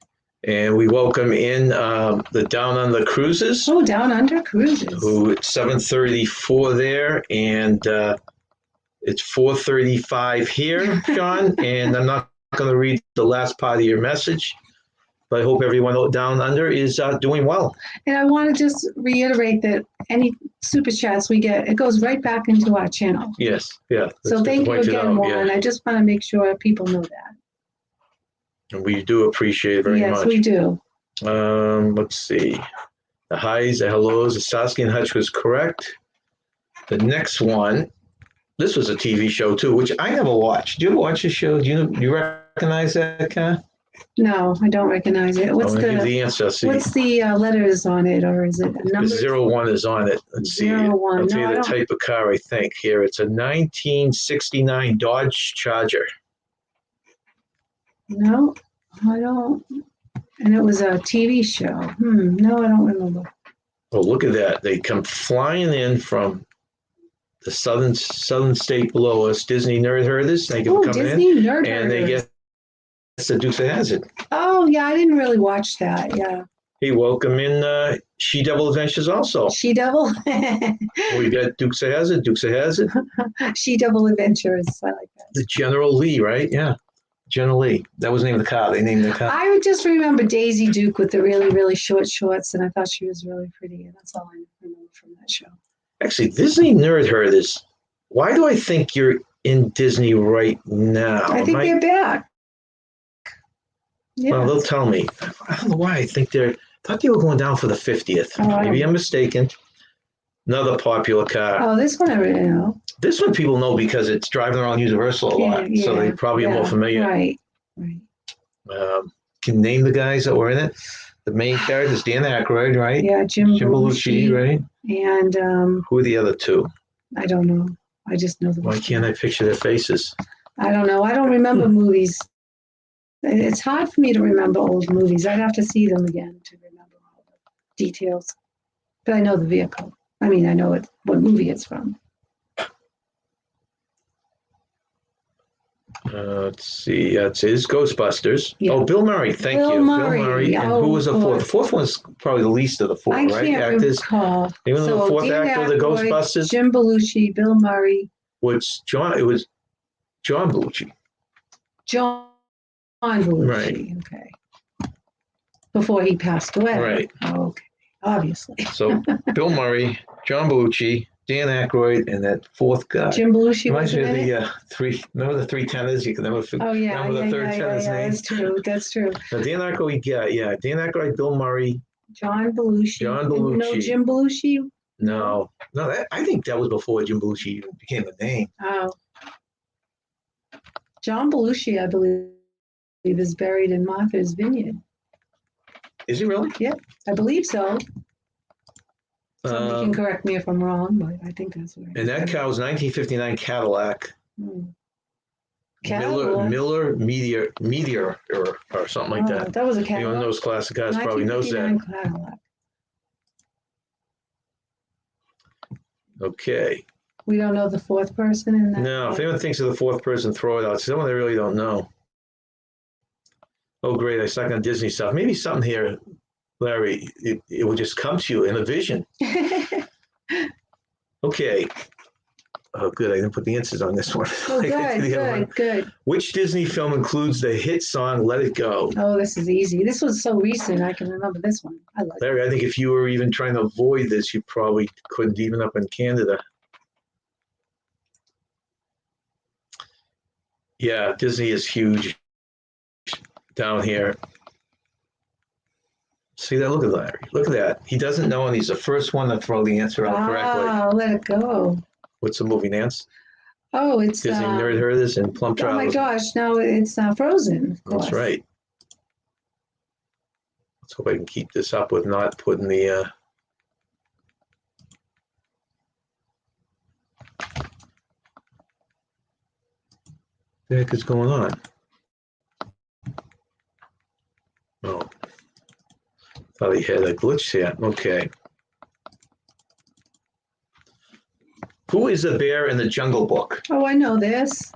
And we welcome in the Down Under Cruises. Oh, Down Under Cruises. Who it's 7:34 there, and it's 4:35 here, John. And I'm not going to read the last part of your message, but I hope everyone down under is doing well. And I want to just reiterate that any super chats we get, it goes right back into our channel. Yes, yeah. So thank you again, Juan. Yeah. I just want to make sure people know that. And we do appreciate it very much. Yes, we do. Let's see. The highs, the hellos, the Starsky and Hutch was correct. The next one, this was a TV show too, which I never watched. Do you ever watch this show? Do you recognize that car? No, I don't recognize it. What's the answer? See, what's the letters on it, or is it a number? 01 is on it. Let's see. 01. I'll tell you the type of car I think here. It's a 1969 Dodge Charger. No, I don't. And it was a TV show. No, I don't remember. Oh, look at that. They come flying in from the southern state below us. Disney Nerd Herders. They can come Disney in. Nerd and Herders. they get the Dukes of Hazzard. Oh, yeah, I didn't really watch that. Yeah. Hey, welcome in She-Devil Adventures also. She-Devil? We got Dukes of Hazzard, Dukes of Hazzard. She-Devil Adventures. I like that. The General Lee, right? Yeah. General Lee. That was the name of the car. They named the car. I would just remember Daisy Duke with the really, really short shorts, and I thought she was really pretty, and that's all I remember from that show. Actually, Disney Nerd Herders. Why do I think you're in Disney right now? I think they're back. Yeah. Well, they'll tell me. I don't know why I think they're. I thought they were going down for the 50th. Maybe I'm mistaken. Another popular car. Oh, this one I already know. This one people know because it's driving around Universal a lot, so they probably are more familiar. Right. Can name the guys that were in it. The main characters, Dan Aykroyd, right? Yeah, Jim Belushi, right? And who are the other two? I don't know. I just know the. Why can't I picture their faces? I don't know. I don't remember movies. It's hard for me to remember old movies. I'd have to see them again to remember all the details. But I know the vehicle. I mean, I know what movie it's from. Let's see. It's Ghostbusters. Yeah. Oh, Bill Murray. Thank you. Bill Murray. And who was the fourth? The fourth one's probably the least of the four, right? Actors. Recall. Even the fourth actor of the Ghostbusters? Jim Belushi, Bill Murray. It was John Belushi. John Belushi. Right. Okay. Before he passed away. Right. Oh, okay. Obviously. So Bill Murray, John Belushi, Dan Aykroyd, and that fourth guy. Jim Belushi was in it? Three. Remember the three tenors? You can never remember the third tenor's name. That's true. That's true. Now, Dan Aykroyd, Dan Aykroyd, Bill Murray, John Belushi. No, Jim Belushi. No. I think that was before Jim Belushi even became a name. Oh. John Belushi, I believe, is buried in Martha's Vineyard. Is he really? Yep, I believe so. Somebody can correct me if I'm wrong, but I think that's right. And that car was 1959 Cadillac. Cadillac. Miller Meteor or something like that. That was a Cadillac. Anyone knows classic cars probably knows that. Cadillac. Okay. We don't know the fourth person in that. No, if anyone thinks of the fourth person, throw it out. Someone they really don't know. Oh, great. I stuck on Disney stuff. Maybe something here, Larry, it will just come to you in a vision. Okay. Oh, good. I didn't put the answers on this one. Oh, good. Which Disney film includes the hit song Let It Go? Oh, this is easy. This was so recent. I can remember this one. I like Larry, I think if you were even trying to avoid this, you probably couldn't, even up in Canada. Yeah, Disney is huge down here. See that? Look at Larry. Look at that. He doesn't know, and he's the first one to throw the answer out correctly. Oh, Let It Go. What's the movie, Nance? Oh, it's Disney Nerd Herders and Plum Trials. Oh my gosh! No, it's Frozen. Of course. That's right. Let's hope I can keep this up with not putting the. What the heck is going on? Oh, thought he had a glitch here. Okay. Who is the bear in the Jungle Book? Oh, I know this.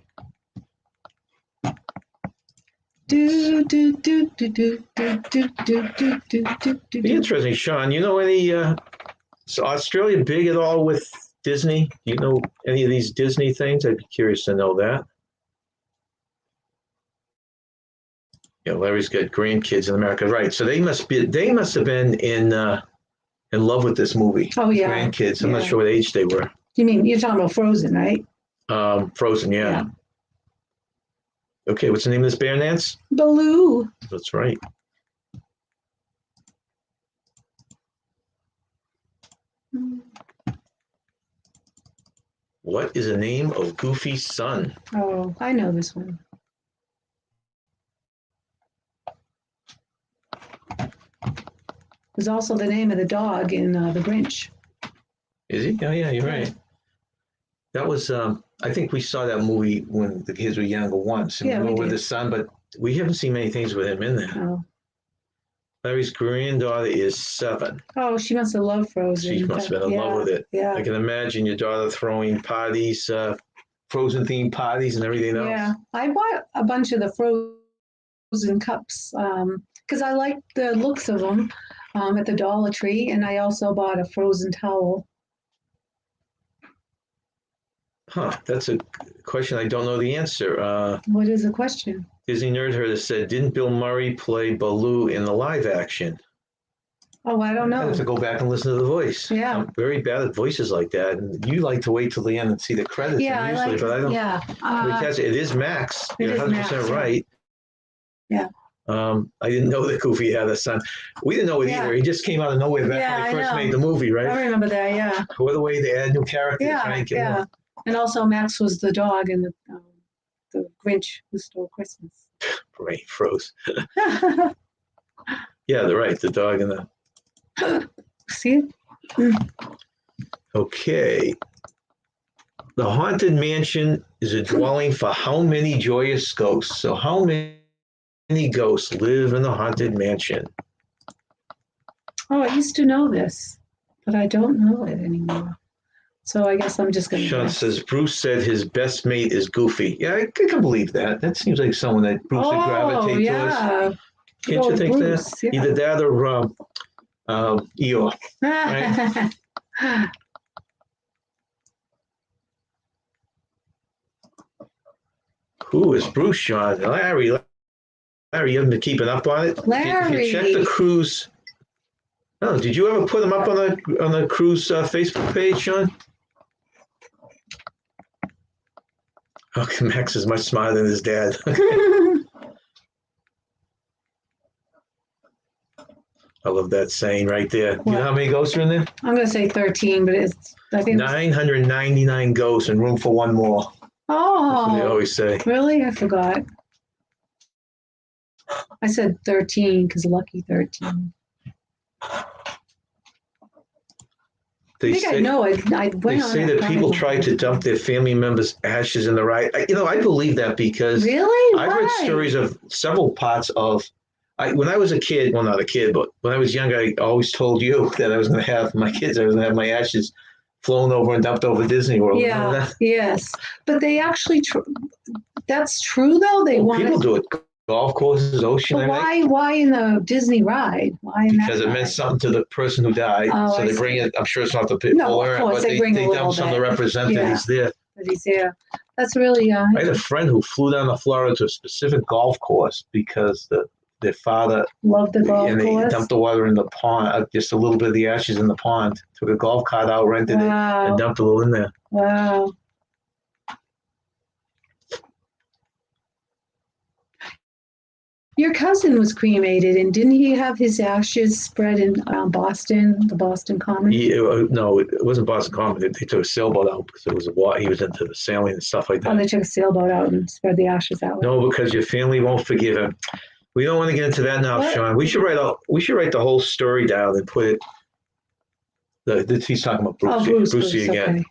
Do do do do do do do do do do do. Be interesting, Sean. You know any? Is Australia big at all with Disney? Do you know any of these Disney things? I'd be curious to know that. Yeah, Larry's got grandkids in America, right? So they must have been in love with this movie. Oh yeah, grandkids. I'm not sure what age they were. You mean you're talking about Frozen, right? Frozen, yeah. Okay, what's the name of this bear, Nance? Baloo. That's right. What is the name of Goofy's son? Oh, I know this one. There's also the name of the dog in The Grinch. Is he? Oh, yeah, you're right. That was, I think we saw that movie when the kids were younger once. And we were with his son, but we haven't seen many things with him in there. Oh. Larry's granddaughter is 7. Oh, she must have loved Frozen. She must have been in love with it. Yeah. I can imagine your daughter throwing parties, Frozen-themed parties and everything else. Yeah. I bought a bunch of the Frozen frozen cups because I like the looks of them at the Dollar Tree, and I also bought a frozen towel. Huh, that's a question I don't know the answer. What is the question? Disney Nerd Herder said, didn't Bill Murray play Baloo in the live action? Oh, I don't I know. have to go back and listen to the voice. Yeah. I'm very bad at voices like that. And you like to wait till the end and see the credits. Yeah, usually, I like. but I don't. Yeah. Because it is Max. It You're is 100% Max, yeah. right. Yeah. I didn't know that Goofy had a son. We didn't know it either. He just came out of nowhere back when they first made the movie, right? I remember that. Yeah. What a way they add new characters, right? Yeah. And also, Max was the dog in the Grinch Who Stole Christmas. Brain froze. Yeah, they're right. The dog and the. See it? Okay. The Haunted Mansion is a dwelling for how many joyous ghosts? So how many ghosts live in the Haunted Mansion? Oh, I used to know this, but I don't know it anymore. So I guess I'm just going to Sean guess. says, Bruce said his best mate is Goofy. Yeah, I can believe that. That seems like someone that Bruce would gravitate towards. Can't you think Bruce, that? Yeah. Either that or Eeyore. Right? Who is Bruce, Sean? Larry, you haven't been keeping up on it? Larry. If you check the cruise. Oh, did you ever put him up on the cruise Facebook page, Sean? Okay, Max is much smarter than his dad. I love that saying right there. You know how many ghosts are in there? I'm going to say 13, but I think 999 ghosts and room for one more. Oh. That's what they always say. Really? I forgot. I said 13 because lucky 13. They say that people try to dump their family members' ashes in the ride. I believe that because really? I've read stories of several parts of. When I was a kid, well, not a kid, but when I was younger, I always told you that I was going to have my kids. I was going to have my ashes flown over and dumped over Disney World. Yeah. Yes, but they actually. That's true though. People do it. Golf courses, ocean. But why in the Disney ride? Why in because it meant something to the person who died. Oh, so they bring it. I'm sure it's not the people. No, of course, but they dump some to represent that he's there. That he's there. That's really. I had a friend who flew down to Florida to a specific golf course because their father loved the golf course. And they dumped the water in the pond, just a little bit of the ashes in the pond. Took a golf cart out, rented it, and dumped a little in there. Wow. Your cousin was cremated, and didn't he have his ashes spread in Boston, the Boston Common? No, it wasn't Boston Common. They took a sailboat out because it was he was into the sailing and stuff like that. Oh, they took a sailboat out and spread the ashes out. No, because your family won't forgive him. We don't want to get into that now, Sean. We should write the whole story down and put it. He's talking about Bruce, Brucey again. Okay.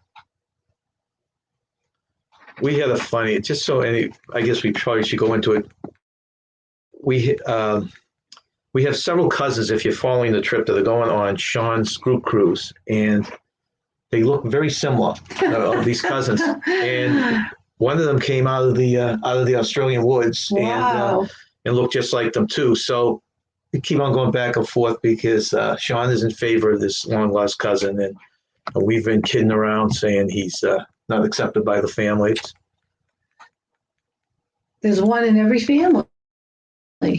We had a funny. I guess we probably should go into it. We have several cousins, if you're following the trip, that are going on Sean's group cruise, and they look very similar. These cousins, and one of them came out of the Australian woods, wow. and looked just like them too. So we keep on going back and forth because Sean is in favor of this long lost cousin, and we've been kidding around saying he's not accepted by the family. There's one in every family.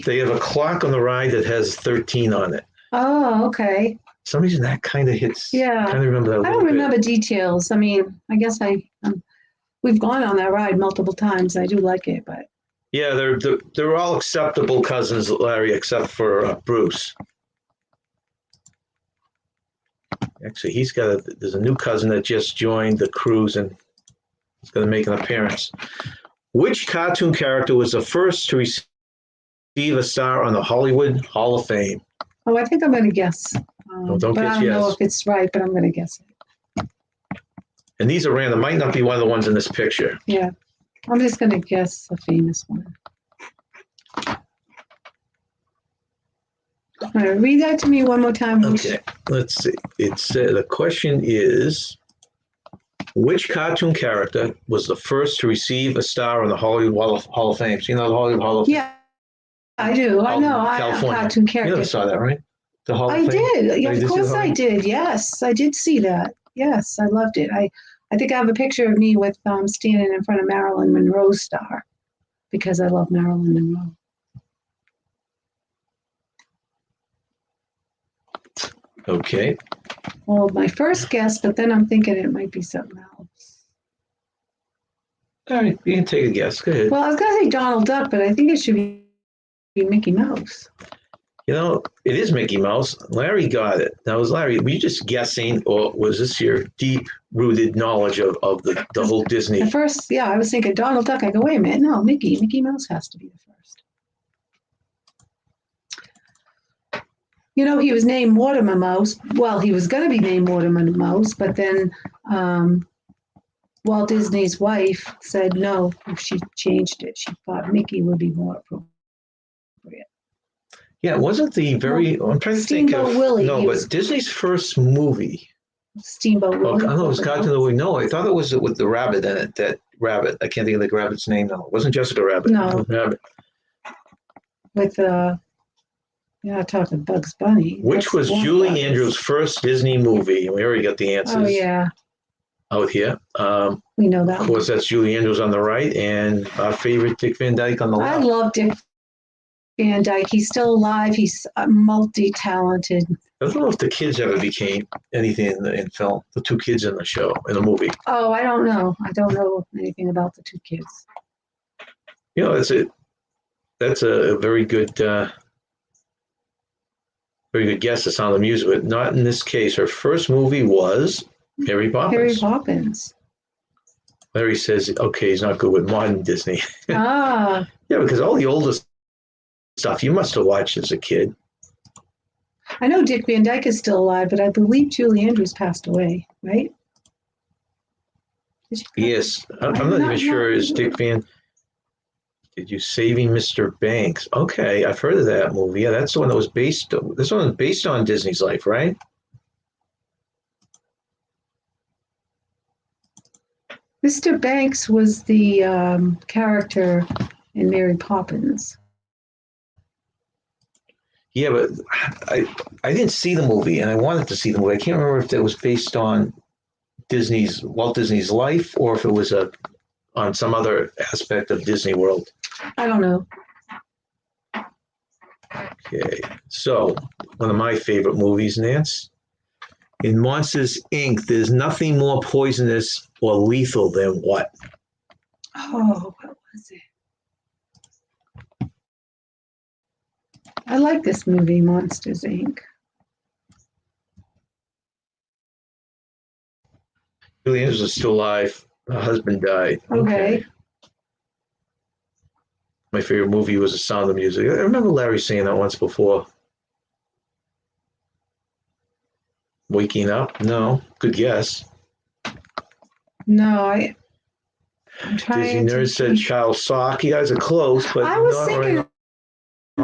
They have a clock on the ride that has 13 on it. Oh, okay. For some reason that kind of hits. Yeah. I kind of remember that. I don't remember details. I mean, I guess we've gone on that ride multiple times. I do like it, but. Yeah, they're all acceptable cousins, Larry, except for Bruce. Actually, there's a new cousin that just joined the cruise and he's going to make an appearance. Which cartoon character was the first to receive a star on the Hollywood Hall of Fame? Oh, I think I'm going to guess. Don't but guess I don't know if it's right, but I'm going to guess it. And these are random. Might not be one of the ones in this picture. Yeah. I'm just going to guess a famous one. All right, read that to me one more time. Okay, let's see. The question is, which cartoon character was the first to receive a star on the Hollywood Hall of Fame? So you know the Hollywood Hall of Fame? Yeah. I do. I know. I'm a California. cartoon You character. never saw that, right? The Hall of I Fame? did. Yeah, Oh, you of did see the course Hall of I Fame? did. Yes, I did see that. Yes, I loved it. I think I have a picture of me with standing in front of Marilyn Monroe's star because I love Marilyn Monroe. Okay. Well, my first guess, but then I'm thinking it might be something else. All right, you can take a guess. Go ahead. Well, I was going to say Donald Duck, but I think it should be Mickey Mouse. You know, it is Mickey Mouse. Larry got it. Now, was Larry, were you just guessing, or was this your deep-rooted knowledge of the whole Disney? At first, yeah, I was thinking Donald Duck. I go, wait a minute, no, Mickey Mouse has to be the first. You know, he was named Mortimer Mouse. Well, he was going to be named Mortimer Mouse, but then Walt Disney's wife said no. She changed it. She thought Mickey would be more appropriate. Yeah, it wasn't the very. I'm trying to think of. Steamboat Willie. No, but Disney's first movie. Steamboat Willie. I know it was Cartoon Movie. No, I thought it was with the rabbit in it. That rabbit. I can't think of the rabbit's name now. It wasn't Jessica Rabbit. No. Rabbit. With you're not talking Bugs Bunny. Which was Julie Andrews' first Disney movie. We already got the answers. Oh yeah. Out here. We know that. Of course, that's Julie Andrews on the right, and our favorite Dick Van Dyke on the left. I love Dick Van Dyke. He's still alive. He's multi-talented. I don't know if the kids ever became anything in film. The two kids in the show, in the movie. Oh, I don't know. I don't know anything about the two kids. You know, that's a very good guess. The Sound of Music, but not in this case. Her first movie was Mary Poppins. Mary Poppins. Larry says, okay, he's not good with modern Disney. Ah. Yeah, because all the older stuff you must have watched as a kid. I know Dick Van Dyke is still alive, but I believe Julie Andrews passed away, right? Yes. I'm not even sure. Is Dick Van... Did you Saving Mr. Banks? Okay, I've heard of that movie. Yeah, that's the one that was based... This one was based on Disney's life, right? Mr. Banks was the character in Mary Poppins. Yeah, but I didn't see the movie, and I wanted to see the movie. I can't remember if it was based on Walt Disney's life, or if it was on some other aspect of Disney World. I don't know. Okay, so one of my favorite movies, Nance. In Monsters, Inc., there's nothing more poisonous or lethal than what? Oh, what was it? I like this movie, Monsters, Inc. Julie Andrews is still alive. Her husband died. Okay. My favorite movie was The Sound of Music. I remember Larry saying that once before. Waking Up? No. Good guess. No, I'm trying Disney Nerd said Child Sock. You guys are close, but I was not thinking right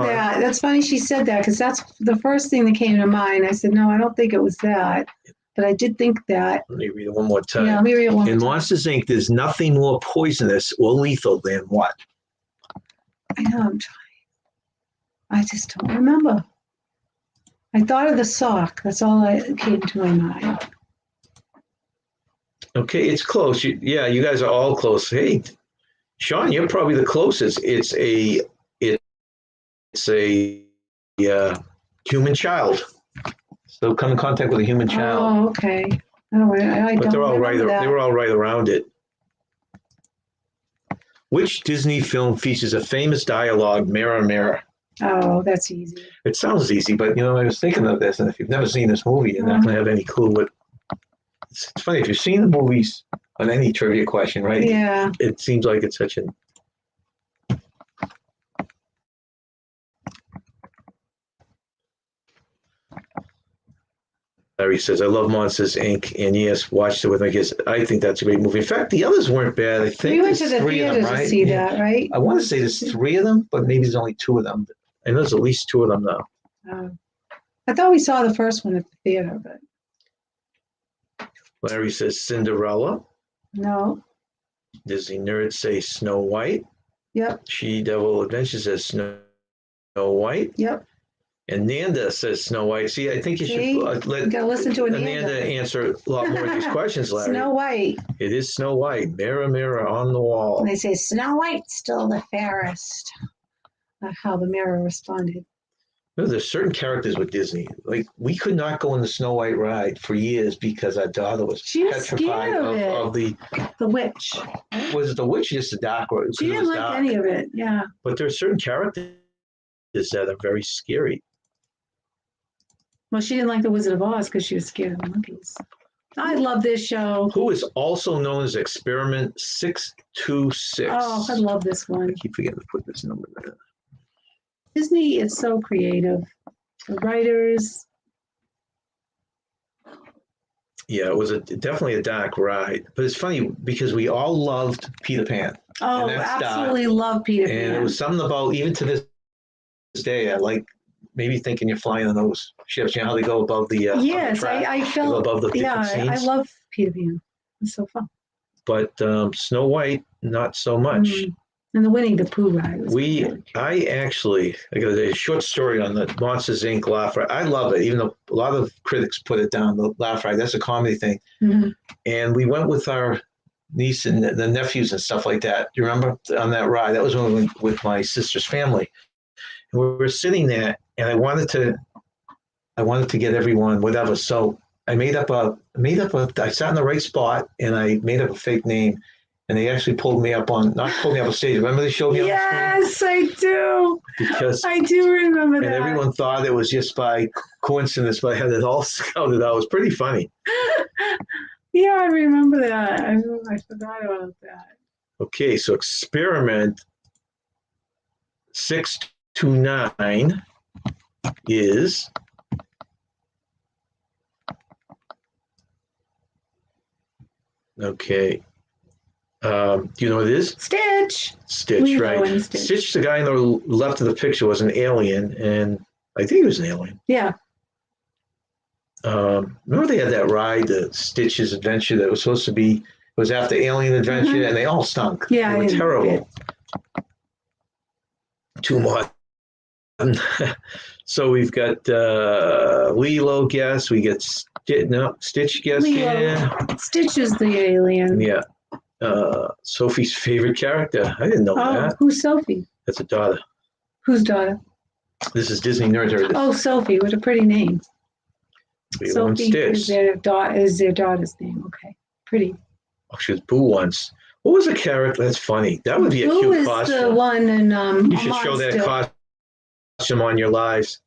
that. That's funny she said that because that's the first thing that came to mind. I said, no, I don't think it was that. But I did think that. Let me read it one more time. Yeah, let me read it one more In time. Monsters, Inc., there's nothing more poisonous or lethal than what? I know, I'm trying. I just don't remember. I thought of the sock. That's all that came to my mind. Okay, it's close. Yeah, you guys are all close. Hey, Sean, you're probably the closest. It's a human child. So come in contact with a human child. Oh, okay. Oh, I But don't they're all right. remember that. They were all right around it. Which Disney film features a famous dialogue, "Mirror, Mirror"? Oh, that's easy. It sounds easy, but I was thinking of this, and if you've never seen this movie, you're not going to have any clue what. It's funny if you've seen the movies on any trivia question, right? Yeah. It seems like it's such an. Larry says, I love Monsters, Inc., and yes, watched it with my kids. I think that's a great movie. In fact, the others weren't bad. I think We went to the three of theater them, right? to see that, right? I want to say there's three of them, but maybe there's only two of them. I know there's at least two of them, though. I thought we saw the first one at the theater, but Larry says Cinderella. no. Disney Nerds say Snow White. Yep. She Devil Adventure says Snow White. Yep. And Nanda says Snow White. See, I think you See? should let You gotta listen to Nanda answer a lot more of these questions, Larry. Snow White. It is Snow White. Mirror, mirror on the wall. And they say Snow White's still the fairest. That's how the mirror responded. No, there's certain characters with Disney. Like we could not go on the Snow White ride for years because our daughter was She was petrified scared of the witch. Was it the witch or just the dark one? She didn't like any of it. Yeah. But there are certain characters that are very scary. Well, she didn't like the Wizard of Oz because she was scared of the monkeys. I love this show. Who is also known as Experiment 626. Oh, I love this one. I keep forgetting to put this number there. Disney is so creative. The writers. Yeah, it was definitely a dark ride. But it's funny because we all loved Peter Pan. Oh, absolutely love Peter Pan. And it was something about, even to this day, I like maybe thinking you're flying on those ships. You know how they go above the yes, I felt above the different scenes. I love Peter Pan. It's so fun. But Snow White, not so much. And the Winnie the Pooh ride was I got a short story on the Monsters Inc. laugh ride. I love it, even though a lot of critics put it down. The laugh ride, that's a comedy thing. Mm-hmm. And we went with our niece and the nephews and stuff like that. Do you remember on that ride? That was when we went with my sister's family. And we were sitting there, and I wanted to get everyone whatever. So I I sat in the right spot, and I made up a fake name. And they actually not pulled me up on stage. Remember they showed me on the screen? Yes, I do. Because I do remember that. And everyone thought it was just by coincidence, but I had it all scouted out. It was pretty funny. Yeah, I remember that. I forgot about that. Okay, so Experiment 629 is... Okay. Do you know what it is? Stitch. Stitch, right. Stitch, the guy on the left of the picture, was an alien, and I think he was an alien. Yeah. Remember they had that ride, the Stitch's Adventure, that was supposed to be, it was after Alien Adventure, and they all stunk. Yeah. They were terrible. Too much. So we've got Lilo guess, we get Stitch guess. Yeah. Stitch is the alien. Yeah. Sophie's favorite character. I didn't know that. Who's Sophie? That's a daughter. Whose daughter? This is Disney Nerd Herd. Oh, Sophie. What a pretty name. Sophie is their daughter's name. Okay. Pretty. Oh, she was Boo once. What was the character? That's funny. That would be a cute costume. Boo is the one in You should show that costume on your lives.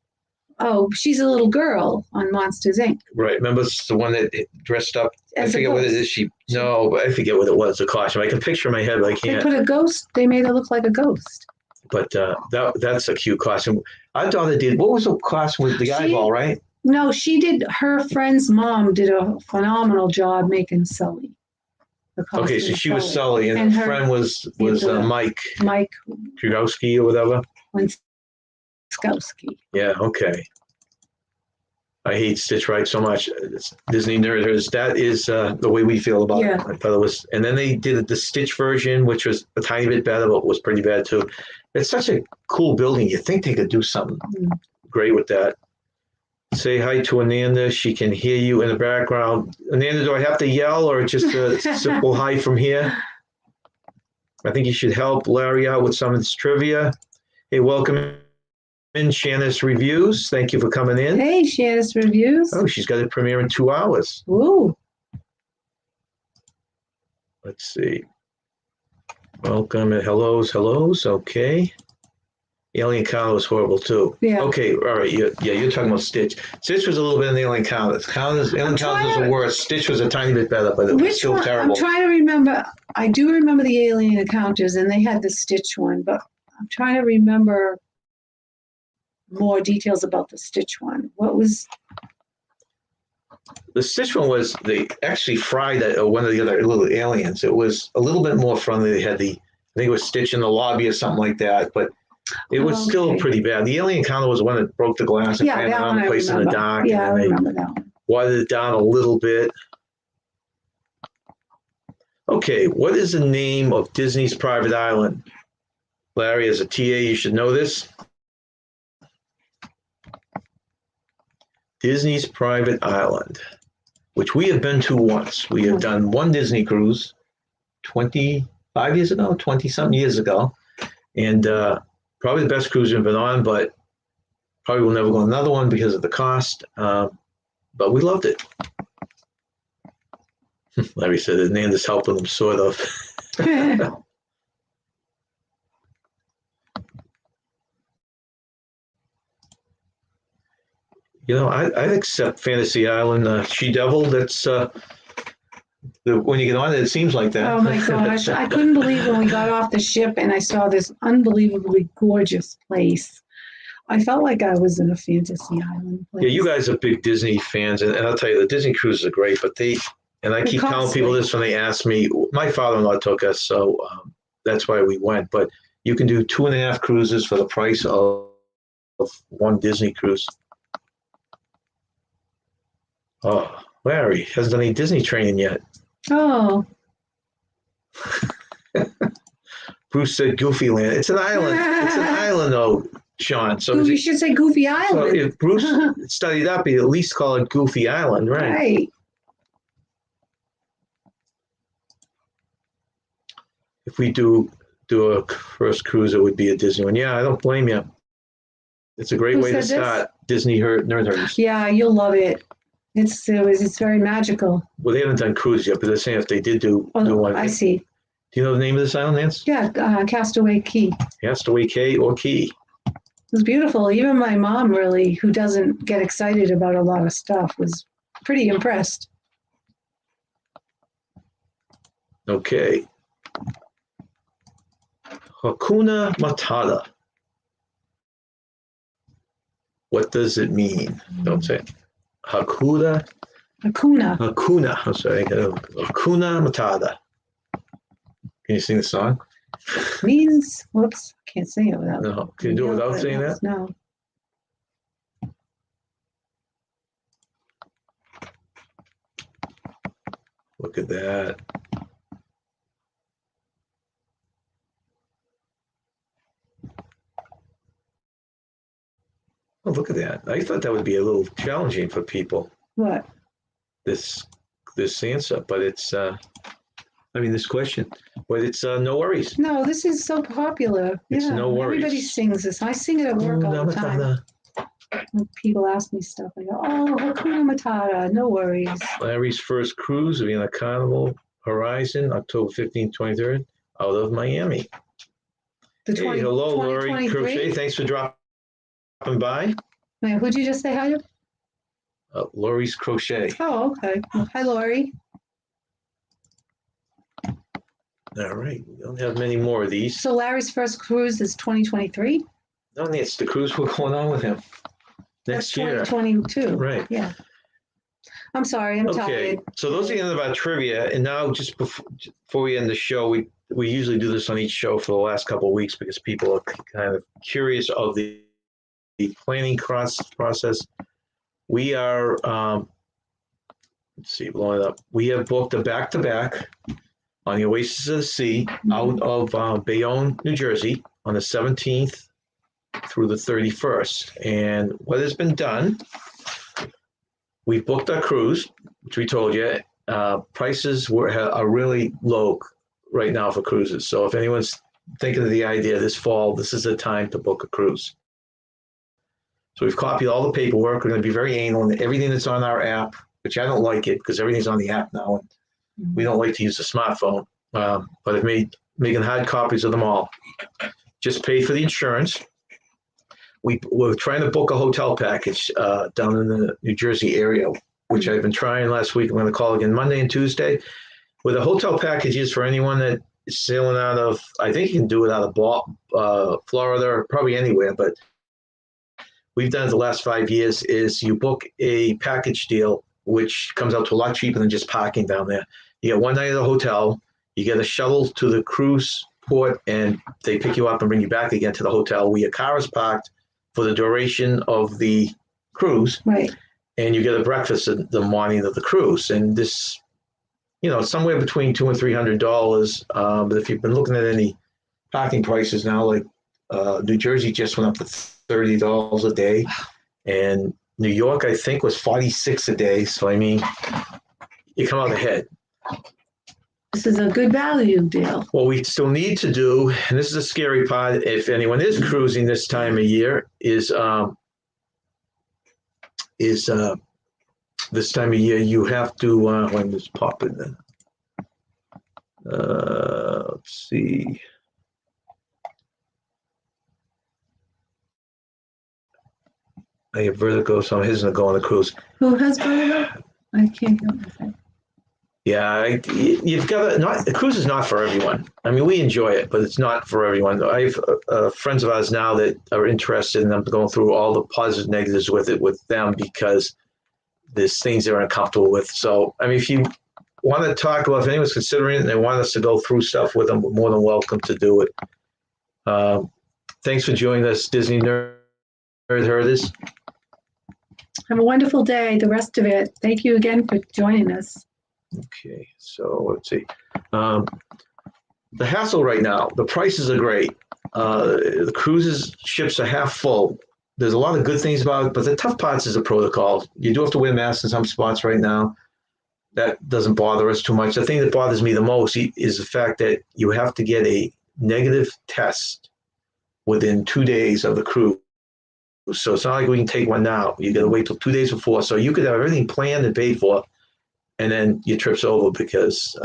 Oh, she's a little girl on Monsters, Inc. Right. Remember the one that dressed up? I forget what it is. No, I forget what it was, the costume. I can picture in my head, but I can't. They put a ghost. They made her look like a ghost. But that's a cute costume. I thought it did. What was the costume with the eyeball, right? No, she did. Her friend's mom did a phenomenal job making Sully. Okay, so she was Sully, and her friend was Mike. Mike Krugowski or whatewer. Skowski. Yeah, okay. I hate Stitch Right so much. It's Disney Nerd. That is the way we feel about it. I thought it was, and then they did the Stitch version, which was a tiny bit better, but was pretty bad too. It's such a cool building. You think they could do something great with that. Say hi to Ananda. She can hear you in the background. Ananda, do I have to yell or just a simple hi from here? I think you should help Larry out with some of this trivia. Hey, welcome in Shanice Reviews. Thank you for coming in. Hey, Shanice Reviews. Oh, she's got a premiere in 2 hours. Ooh. Let's see. Welcome and hellos. Okay. Alien Counter was horrible too. Yeah. Okay, all right. You're talking about Stitch. Stitch was a little bit in the Alien Counter. Alien Counter was the worst. Stitch was a tiny bit better, but it was still terrible. I'm trying to remember. I do remember the Alien Encounters, and they had the Stitch one, but I'm trying to remember more details about the Stitch one. What was... The Stitch one was, they actually fried one of the other little aliens. It was a little bit more friendly. They had I think it was Stitch in the lobby or something like that, but it was still pretty bad. The Alien Counter was the one that broke the glass and ran around the place in the dark. Yeah, I remember that one. Watered it down a little bit. Okay, what is the name of Disney's private island? Larry, as a TA, you should know this. Disney's Private Island, which we have been to once. We have done one Disney cruise 25 years ago, 20-something years ago. And probably the best cruise we've been on, but probably will never go on another one because of the cost. But we loved it. Larry said that Nanda's helping them, sort of. You know, I'd accept Fantasy Island, She Devil. That's when you get on it, it seems like that. Oh my gosh. I couldn't believe when we got off the ship and I saw this unbelievably gorgeous place. I felt like I was in a fantasy island place. Yeah, you guys are big Disney fans, and I'll tell you, the Disney cruises are great, but I keep telling people this when they ask me. My father-in-law took us, so that's why we went. But you can do 2.5 cruises for the price of one Disney cruise. Oh, Larry hasn't done any Disney training yet. Oh. Bruce said Goofy Land. It's an island. It's an island, though, Sean. So you should say Goofy Island. So if Bruce studied up, he'd at least call it Goofy Island, right? Right. If we do a first cruise, it would be a Disney one. Yeah, I don't blame you. It's a great way to start Disney Nerd Herders. Yeah, you'll love it. It's very magical. Well, they haven't done cruise yet, but they're saying if they did do one. I see. Do you know the name of this island, Nance? Yeah, Castaway Cay. Castaway Cay or Key. It was beautiful. Even my mom, really, who doesn't get excited about a lot of stuff, was pretty impressed. Okay. Hakuna Matata. What does it mean? Don't say it. Hakuna. I'm sorry. Hakuna Matata. Can you sing the song? Means, whoops, can't sing it without. No. Can you do it without saying that? No. Look at that. Oh, look at that. I thought that would be a little challenging for people. What? This answer, but it's this question. But it's no worries. No, this is so popular. It's no worries. Everybody sings this. I sing it at work all the time. When people ask me stuff, I go, oh, Hakuna Matata, no worries. Larry's first cruise will be on the Carnival Horizon, October 15th, 23rd, out of Miami. Hello, Lori Crochet. Thanks for dropping by. Wait, who'd you just say hi to? Lori's Crochet. Oh, okay. Hi, Lori. All right. We don't have many more of these. So Larry's first cruise is 2023? No, it's the cruise we're going on with him next year. 2022. Right. Yeah. I'm sorry. I'm tired. So those are the end of our trivia. And now, just before we end the show, we usually do this on each show for the last couple of weeks because people are kind of curious of the planning process. We are, let's see, blowing it up. We have booked a back-to-back on the Oasis of the Sea out of Bayonne, New Jersey on the 17th through the 31st. And what has been done, we've booked our cruise, which we told you. Prices are really low right now for cruises. So if anyone's thinking of the idea this fall, this is the time to book a cruise. So we've copied all the paperwork. We're going to be very anal in everything that's on our app, which I don't like it because everything's on the app now. And we don't like to use the smartphone, but I've making hard copies of them all. Just pay for the insurance. We're trying to book a hotel package down in the New Jersey area, which I've been trying last week. I'm going to call again Monday and Tuesday. With a hotel packages for anyone that is sailing out of, I think you can do it out of Florida or probably anywhere, but we've done it the last 5 years is you book a package deal, which comes out to a lot cheaper than just parking down there. You get one night at the hotel, you get a shuttle to the cruise port, and they pick you up and bring you back again to the hotel where your car is parked for the duration of the cruise. Right. And you get a breakfast in the morning of the cruise. And this, somewhere between $200 and $300. But if you've been looking at any parking prices now, like New Jersey just went up to $30 a day. And New York, I think, was 46 a day. So, I mean, you come out ahead. This is a good value deal. What we still need to do, and this is the scary part, if anyone is cruising this time of year, is this time of year you have to, when this pop in then. Let's see. I have vertigo, so I'm hesitant to go on the cruise. Who has vertigo? I can't help myself. Yeah, you've got to, not, the cruise is not for everyone. I mean, we enjoy it, but it's not for everyone. I have friends of ours now that are interested, and I'm going through all the positives and negatives with it with them because there's things they're uncomfortable with. So, I mean, if you want to talk about, if anyone's considering it and they want us to go through stuff with them, we're more than welcome to do it. Thanks for joining us, Disney Nerd Herders. Have a wonderful day, the rest of it. Thank you again for joining us. Okay, so let's see. The hassle right now, the prices are great. The cruises ships are half full. There's a lot of good things about it, but the tough parts is the protocol. You do have to wear masks in some spots right now. That doesn't bother us too much. The thing that bothers me the most is the fact that you have to get a negative test within 2 days of the cruise. So it's not like we can take one now. You got to wait till 2 days before. So you could have everything planned and paid for, and then your trip's over because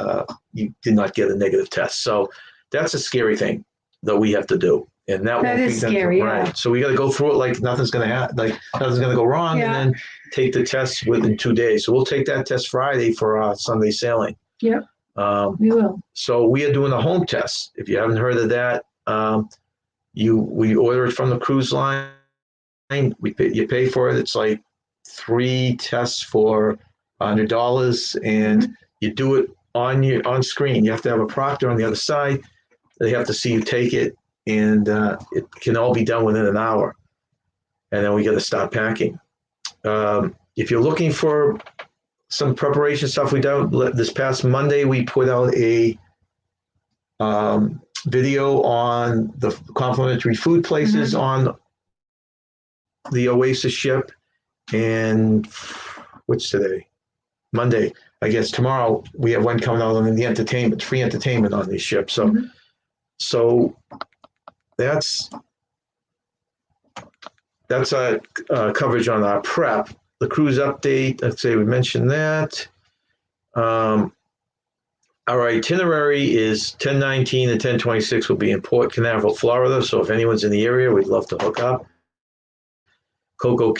you did not get a negative test. So that's a scary thing that we have to do. And that won't is be done scary, right. yeah. So we got to go through it like nothing's going to happen, like nothing's going to go wrong, Yeah. and then take the test within 2 days. So we'll take that test Friday for our Sunday sailing. Yep, we will. So we are doing a home test. If you haven't heard of that, we order it from the cruise line. You pay for it. It's like 3 tests for $100, and you do it on screen. You have to have a proctor on the other side. They have to see you take it, and it can all be done within an hour. And then we got to start packing. If you're looking for some preparation stuff, we done this past Monday. We put out a video on the complimentary food places on the Oasis ship. And what's today? Monday. I guess tomorrow we have one coming out on the entertainment, free entertainment on these ships. So, so that's our coverage on our prep. The cruise update, let's say we mentioned that. Our itinerary is 10/19 and 10/26 will be in Port Canaveral, Florida. So if anyone's in the area, we'd love to hook up. Coco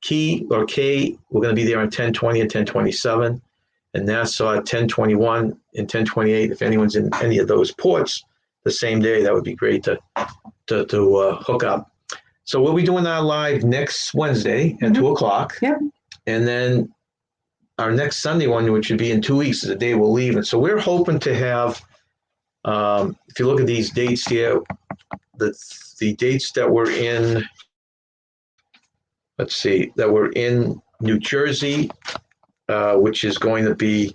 Key or K, we're going to be there on 10/20 and 10/27. And Nassau 10/21 and 10/28. If anyone's in any of those ports the same day, that would be great to hook up. So we'll be doing our live next Wednesday at 2:00. Yep. And then our next Sunday one, which would be in 2 weeks, is the day we'll leave. And so we're hoping to have, if you look at these dates here, the dates that we're in, let's see, that we're in New Jersey, which is going to be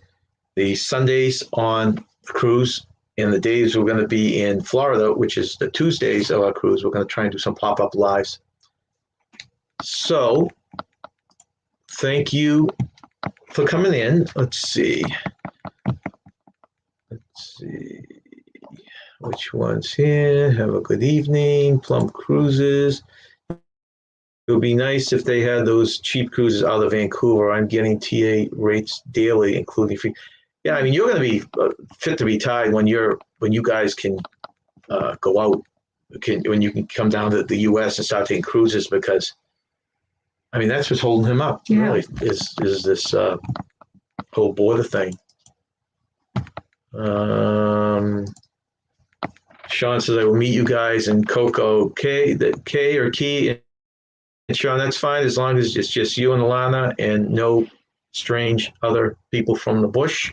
the Sundays on the cruise, and the days we're going to be in Florida, which is the Tuesdays of our cruise. We're going to try and do some pop-up lives. So thank you for coming in. Let's see which one's here. Have a good evening. Plum Cruises. It would be nice if they had those cheap cruises out of Vancouver. I'm getting TA rates daily, including free. Yeah, I mean, you're going to be fit to be tied when you guys can go out, when you can come down to the U.S. and start taking cruises, because, I mean, that's what's holding him up, really, is this whole border thing. Sean says, I will meet you guys in Coco K or Key. And Sean, that's fine as long as it's just you and Alana and no strange other people from the bush.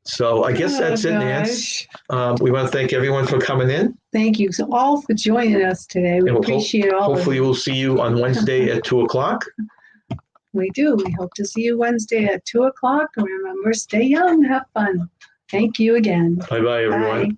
So I guess that's it, Nance. We want to thank everyone for coming in. Thank you so all for joining us today. We appreciate all. Hopefully we'll see you on Wednesday at 2:00. We do. We hope to see you Wednesday at 2:00. Remember, stay young, have fun. Thank you again. Bye-bye, everyone. Bye.